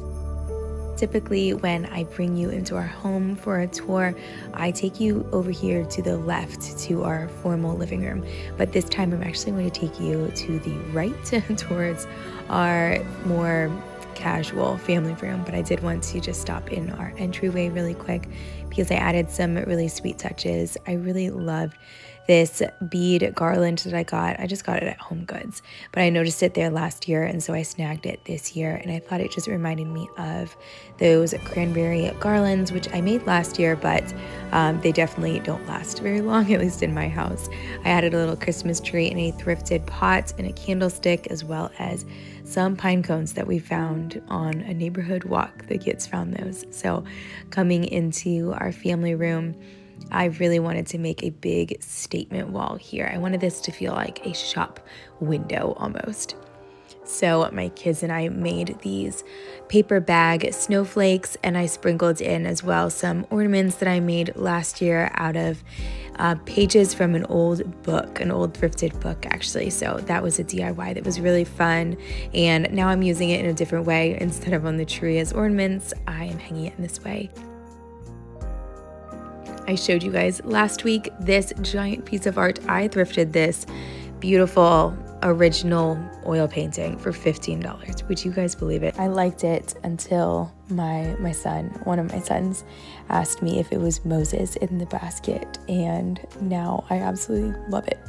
Typically, when I bring you into our home for a tour, I take you over here to the left to our formal living room. But this time I'm actually going to take you to the right towards our more casual family room. But I did want to just stop in our entryway really quick because I added some really sweet touches. I really loved this bead garland that I got. I just got it at Home Goods, but I noticed it there last year, and so I snagged it this year, and I thought it just reminded me of those cranberry garlands, which I made last year, but they definitely don't last very long, at least in my house. I added a little Christmas tree in a thrifted pot and a candlestick, as well as some pine cones that we found on a neighborhood walk. The kids found those. So coming into our family room, I really wanted to make a big statement wall here. I wanted this to feel like a shop window almost. So my kids and I made these paper bag snowflakes, and I sprinkled in as well some ornaments that I made last year out of pages from an old book, an old thrifted book actually. So that was a DIY that was really fun, and now I'm using it in a different way. Instead of on the tree as ornaments, I am hanging it in this way. I showed you guys last week this giant piece of art. I thrifted this beautiful original oil painting for $15. Would you guys believe it? I liked it until my son, one of my sons, asked me if it was Moses in the basket, and now I absolutely love it.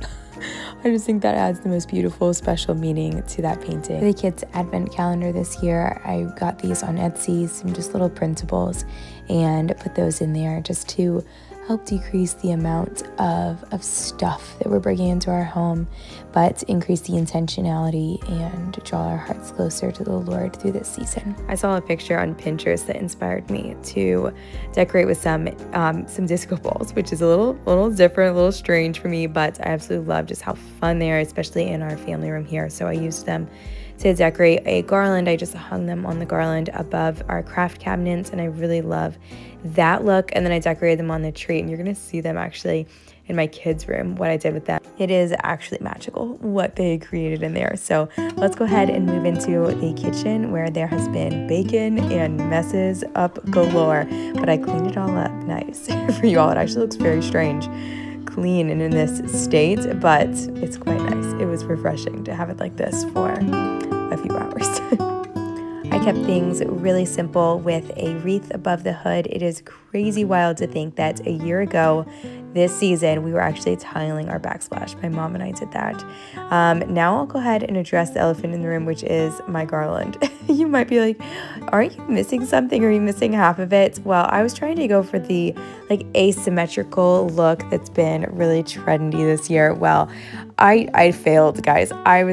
I just think that adds the most beautiful, special meaning to that painting. For the kids' advent calendar this year, I got these on Etsy, some just little printables, and put those in there just to help decrease the amount of stuff that we're bringing into our home, but increase the intentionality and draw our hearts closer to the Lord through this season. I saw a picture on Pinterest that inspired me to decorate with some disco balls, which is a little different, a little strange for me, but I absolutely love just how fun they are, especially in our family room here. So I used them to decorate a garland. I just hung them on the garland above our craft cabinets, and I really love that look. And then I decorated them on the tree, and you're gonna see them actually in my kids' room, what I did with them. It is actually magical what they created in there. So let's go ahead and move into the kitchen, where there has been bacon and messes up galore, but I cleaned it all up nice for you all. It actually looks very strange clean and in this state, but it's quite nice. It was refreshing to have it like this for a few hours. I kept things really simple with a wreath above the hood. It is crazy wild to think that a year ago this season we were actually tiling our backsplash. My mom and I did that. Now I'll go ahead and address the elephant in the room, which is my garland. You might be like, aren't you missing something? Are you missing half of it? Well, I was trying to go for the asymmetrical look that's been really trendy this year. Well, I failed, guys. I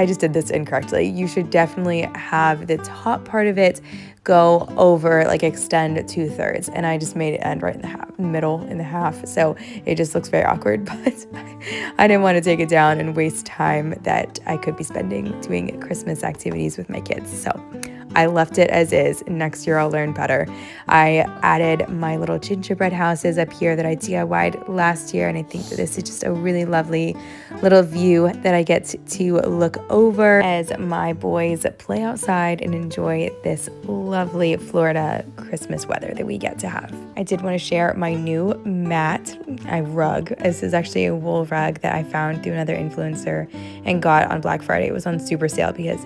just did this incorrectly. You should definitely have the top part of it go over, extend 2/3, and I just made it end right in the middle in the half, so it just looks very awkward. But I didn't want to take it down and waste time that I could be spending doing Christmas activities with my kids, so I left it as is. Next year I'll learn better. I added my little gingerbread houses up here that I DIY'd last year, and I think that this is just a really lovely little view that I get to look over as my boys play outside and enjoy this lovely Florida Christmas weather that we get to have. I did want to share my new mat, rug. This is actually a wool rug that I found through another influencer and got on Black Friday. It was on super sale because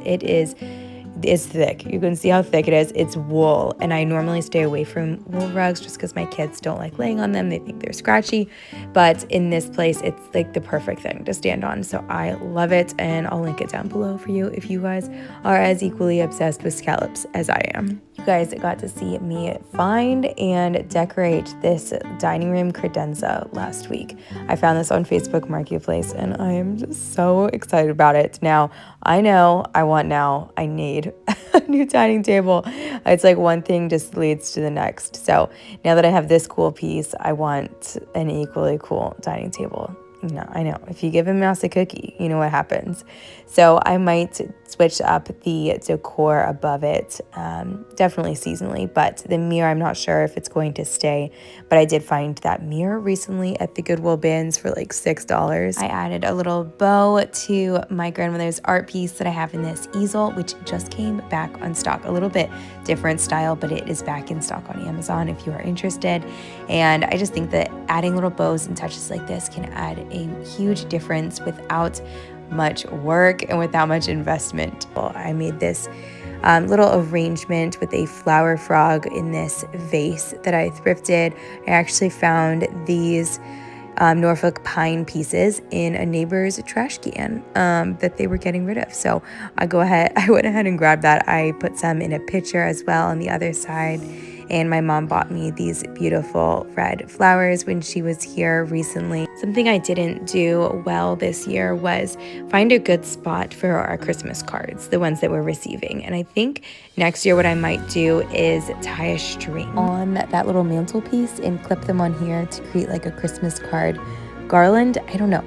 it's thick. You can see how thick it is. It's wool, and I normally stay away from wool rugs just because my kids don't like laying on them. They think they're scratchy, but in this place it's the perfect thing to stand on, so I love it, and I'll link it down below for you if you guys are as equally obsessed with scallops as I am. You guys got to see me find and decorate this dining room credenza last week. I found this on Facebook Marketplace, and I am just so excited about it. Now, I know I need a new dining table. It's one thing just leads to the next. So now that I have this cool piece, I want an equally cool dining table. No, I know. If you give a mouse a cookie, you know what happens. So I might switch up the decor above it, definitely seasonally, but the mirror, I'm not sure if it's going to stay, but I did find that mirror recently at the Goodwill bins for $6. I added a little bow to my grandmother's art piece that I have in this easel, which just came back on stock. A little bit different style, but it is back in stock on Amazon if you are interested. And I just think that adding little bows and touches like this can add a huge difference without much work and without much investment. I made this little arrangement with a flower frog in this vase that I thrifted. I actually found these Norfolk pine pieces in a neighbor's trash can that they were getting rid of. So I went ahead and grabbed that. I put some in a pitcher as well on the other side. And my mom bought me these beautiful red flowers when she was here recently. Something I didn't do well this year was find a good spot for our Christmas cards, the ones that we're receiving. And I think next year what I might do is tie a string on that little mantelpiece and clip them on here to create a Christmas card garland. I don't know.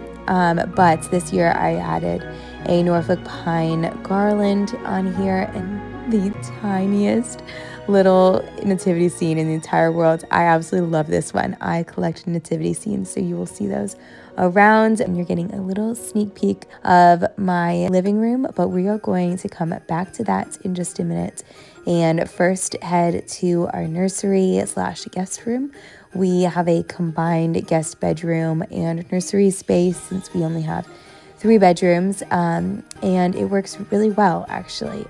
But this year I added a Norfolk pine garland on here, and the tiniest little nativity scene in the entire world. I absolutely love this one. I collect nativity scenes, so you will see those around, and you're getting a little sneak peek of my living room, but we are going to come back to that in just a minute and first head to our nursery / guest room. We have a combined guest bedroom and nursery space since we only have 3 bedrooms, and it works really well, actually.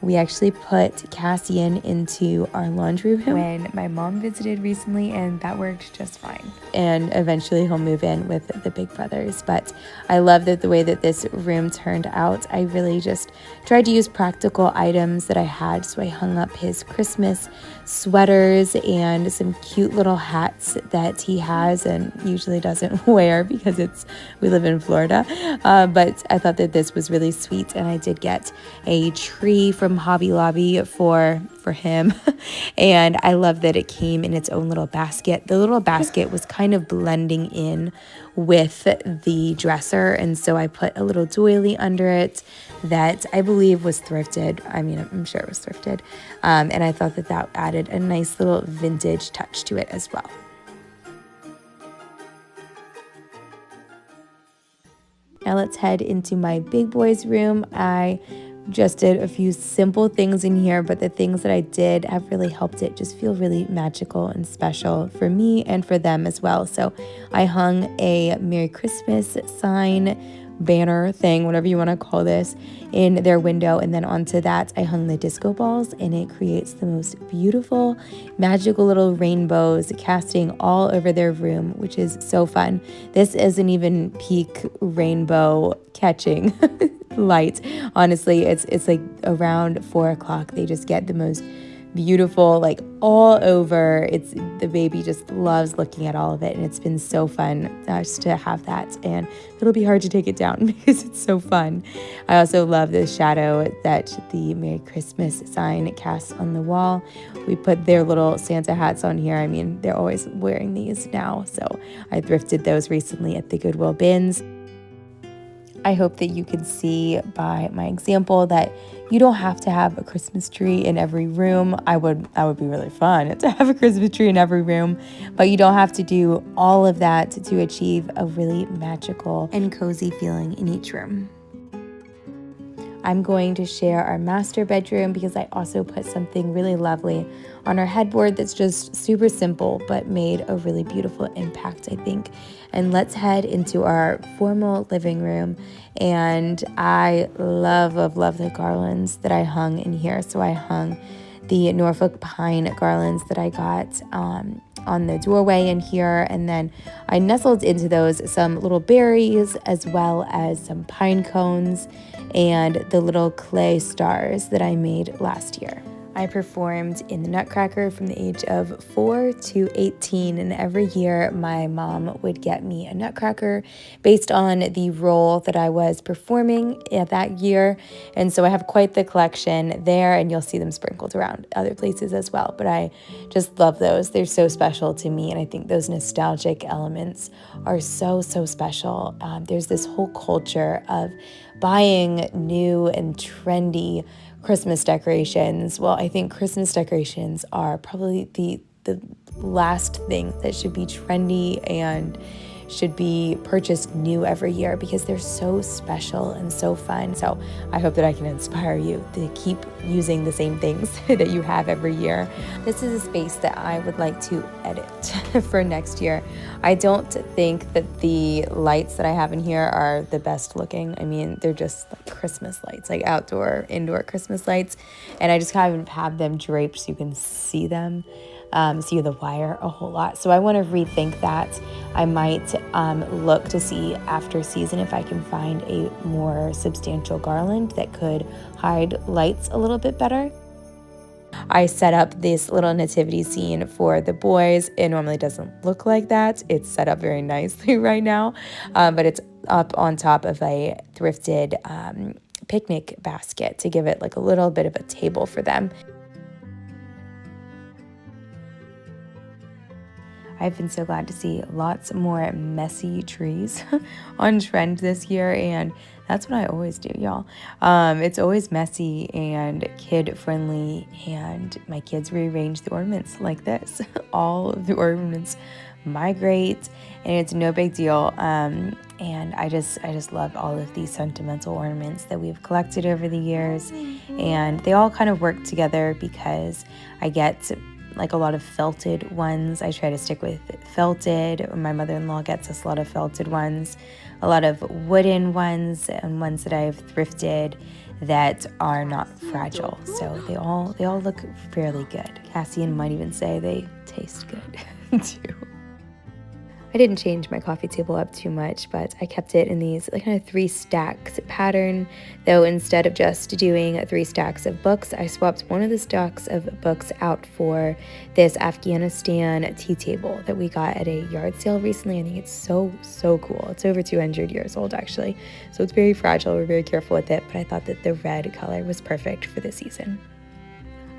We actually put Cassian into our laundry room when my mom visited recently, and that worked just fine. And eventually he'll move in with the big brothers. But I love the way that this room turned out. I really just tried to use practical items that I had. So I hung up his Christmas sweaters and some cute little hats that he has and usually doesn't wear because we live in Florida. But I thought that this was really sweet, and I did get a tree from Hobby Lobby for him. And I love that it came in its own little basket. The little basket was kind of blending in with the dresser, and so I put a little doily under it that I believe was thrifted. I mean, I'm sure it was thrifted. And I thought that added a nice little vintage touch to it as well. Now let's head into my big boys room. I just did a few simple things in here, but the things that I did have really helped it just feel really magical and special for me and for them as well. So I hung a Merry Christmas sign, banner thing, whatever you want to call this, in their window, and then onto that I hung the disco balls, and it creates the most beautiful magical little rainbows casting all over their room, which is so fun. This isn't even peak rainbow catching light. Honestly, it's like around 4 o'clock they just get the most beautiful, like all over. The baby just loves looking at all of it, and it's been so fun just to have that, and it'll be hard to take it down because it's so fun. I also love the shadow that the Merry Christmas sign casts on the wall. We put their little Santa hats on here. I mean, they're always wearing these now, so I thrifted those recently at the Goodwill bins. I hope that you can see by my example that you don't have to have a Christmas tree in every room. That would be really fun to have a Christmas tree in every room, but you don't have to do all of that to achieve a really magical and cozy feeling in each room. I'm going to share our master bedroom because I also put something really lovely on our headboard that's just super simple but made a really beautiful impact, I think. And let's head into our formal living room. And I love the garlands that I hung in here. So I hung the Norfolk pine garlands that I got on the doorway in here, and then I nestled into those some little berries as well as some pine cones and the little clay stars that I made last year. I performed in the Nutcracker from the age of 4 to 18, and every year my mom would get me a Nutcracker based on the role that I was performing that year. And so I have quite the collection there, and you'll see them sprinkled around other places as well. But I just love those. They're so special to me, and I think those nostalgic elements are so special. There's this whole culture of buying new and trendy Christmas decorations. Well, I think Christmas decorations are probably the last thing that should be trendy and should be purchased new every year because they're so special and so fun. So I hope that I can inspire you to keep using the same things that you have every year. This is a space that I would like to edit for next year. I don't think that the lights that I have in here are the best looking. I mean, they're just like Christmas lights, like outdoor, indoor Christmas lights. And I just kind of have them draped so you can see them. See the wire a whole lot. So I want to rethink that. I might look to see after season if I can find a more substantial garland that could hide lights a little bit better. I set up this little nativity scene for the boys. It normally doesn't look like that. It's set up very nicely right now, but it's up on top of a thrifted picnic basket to give it like a little bit of a table for them. I've been so glad to see lots more messy trees on trend this year, and that's what I always do, y'all. It's always messy and kid-friendly, and my kids rearrange the ornaments like this. All of the ornaments migrate, and it's no big deal. And I just love all of these sentimental ornaments that we've collected over the years, and they all kind of work together because I get like a lot of felted ones. I try to stick with felted. My mother-in-law gets us a lot of felted ones, a lot of wooden ones, and ones that I've thrifted that are not fragile. So they all look fairly good. Cassian might even say they taste good too. I didn't change my coffee table up too much, but I kept it in these like kind of 3 stacks pattern, though instead of just doing 3 stacks of books, I swapped one of the stacks of books out for this Afghanistan tea table that we got at a yard sale recently. I think it's so cool. It's over 200 years old actually, so it's very fragile. We're very careful with it, but I thought that the red color was perfect for the season.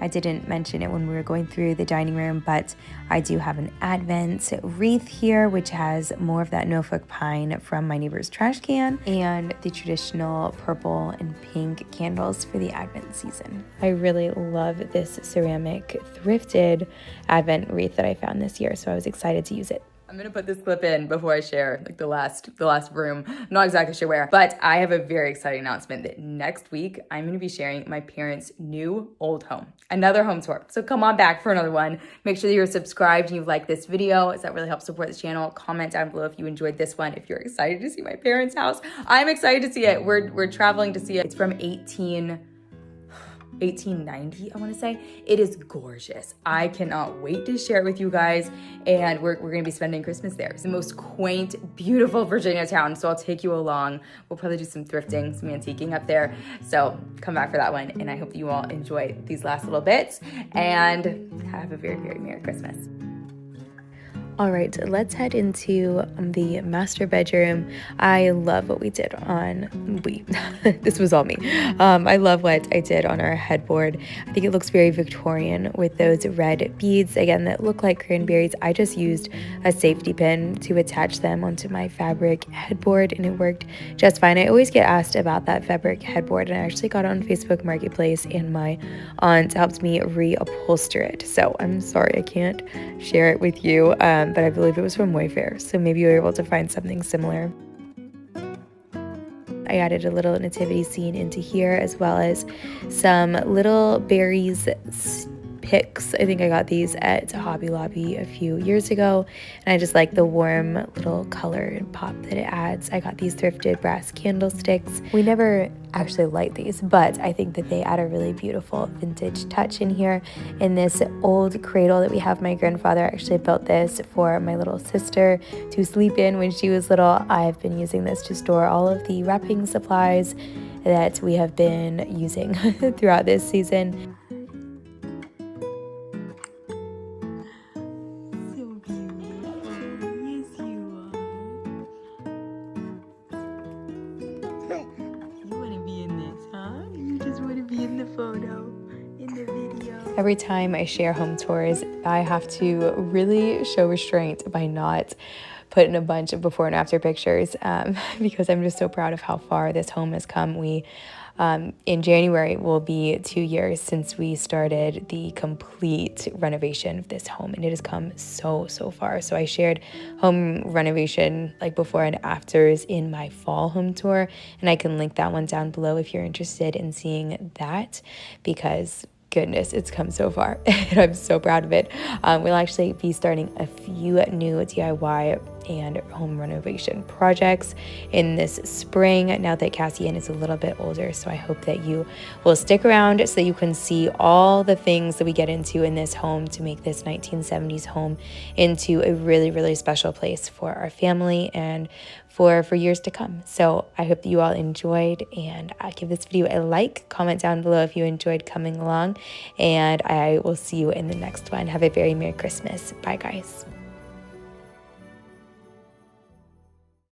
I didn't mention it when we were going through the dining room, but I do have an Advent wreath here, which has more of that Norfolk pine from my neighbor's trash can, and the traditional purple and pink candles for the Advent season. I really love this ceramic thrifted Advent wreath that I found this year, so I was excited to use it. I'm gonna put this clip in before I share like the last room. I'm not exactly sure where, but I have a very exciting announcement that next week I'm gonna be sharing my parents' new old home, another home tour. So come on back for another one. Make sure that you're subscribed and you like this video, as that really helps support the channel. Comment down below if you enjoyed this one. If you're excited to see my parents' house, I'm excited to see it. We're traveling to see it. It's from 1890, I want to say. It is gorgeous. I cannot wait to share it with you guys, and we're going to be spending Christmas there. It's the most quaint, beautiful Virginia town, so I'll take you along. We'll probably do some thrifting, some antiquing up there, so come back for that one, and I hope that you all enjoy these last little bits, and have a very, very Merry Christmas. All right, let's head into the master bedroom. I love what we did this was all me. I love what I did on our headboard. I think it looks very Victorian with those red beads, again, that look like cranberries. I just used a safety pin to attach them onto my fabric headboard, and it worked just fine. I always get asked about that fabric headboard, and I actually got it on Facebook Marketplace, and my aunt helped me reupholster it. So I'm sorry I can't share it with you. But I believe it was from Wayfair, so maybe you were able to find something similar. I added a little nativity scene into here, as well as some little berries picks. I think I got these at Hobby Lobby a few years ago, and I just like the warm little color and pop that it adds. I got these thrifted brass candlesticks. We never actually light these, but I think that they add a really beautiful vintage touch in here. In this old cradle that we have, my grandfather actually built this for my little sister to sleep in when she was little. I've been using this to store all of the wrapping supplies that we have been using throughout this season. Every time I share home tours, I have to really show restraint by not putting a bunch of before and after pictures because I'm just so proud of how far this home has come. We, in January, will be 2 years since we started the complete renovation of this home, and it has come so far. So I shared home renovation like before and afters in my fall home tour, and I can link that one down below if you're interested in seeing that, because goodness, it's come so far and I'm so proud of it. We'll actually be starting a few new DIY and home renovation projects in this spring now that Cassian is a little bit older. So I hope that you will stick around so that you can see all the things that we get into in this home to make this 1970s home into a really special place for our family and for years to come. So I hope that you all enjoyed, and give this video a like, comment down below if you enjoyed coming along, and I will see you in the next one. Have a very Merry Christmas. Bye guys.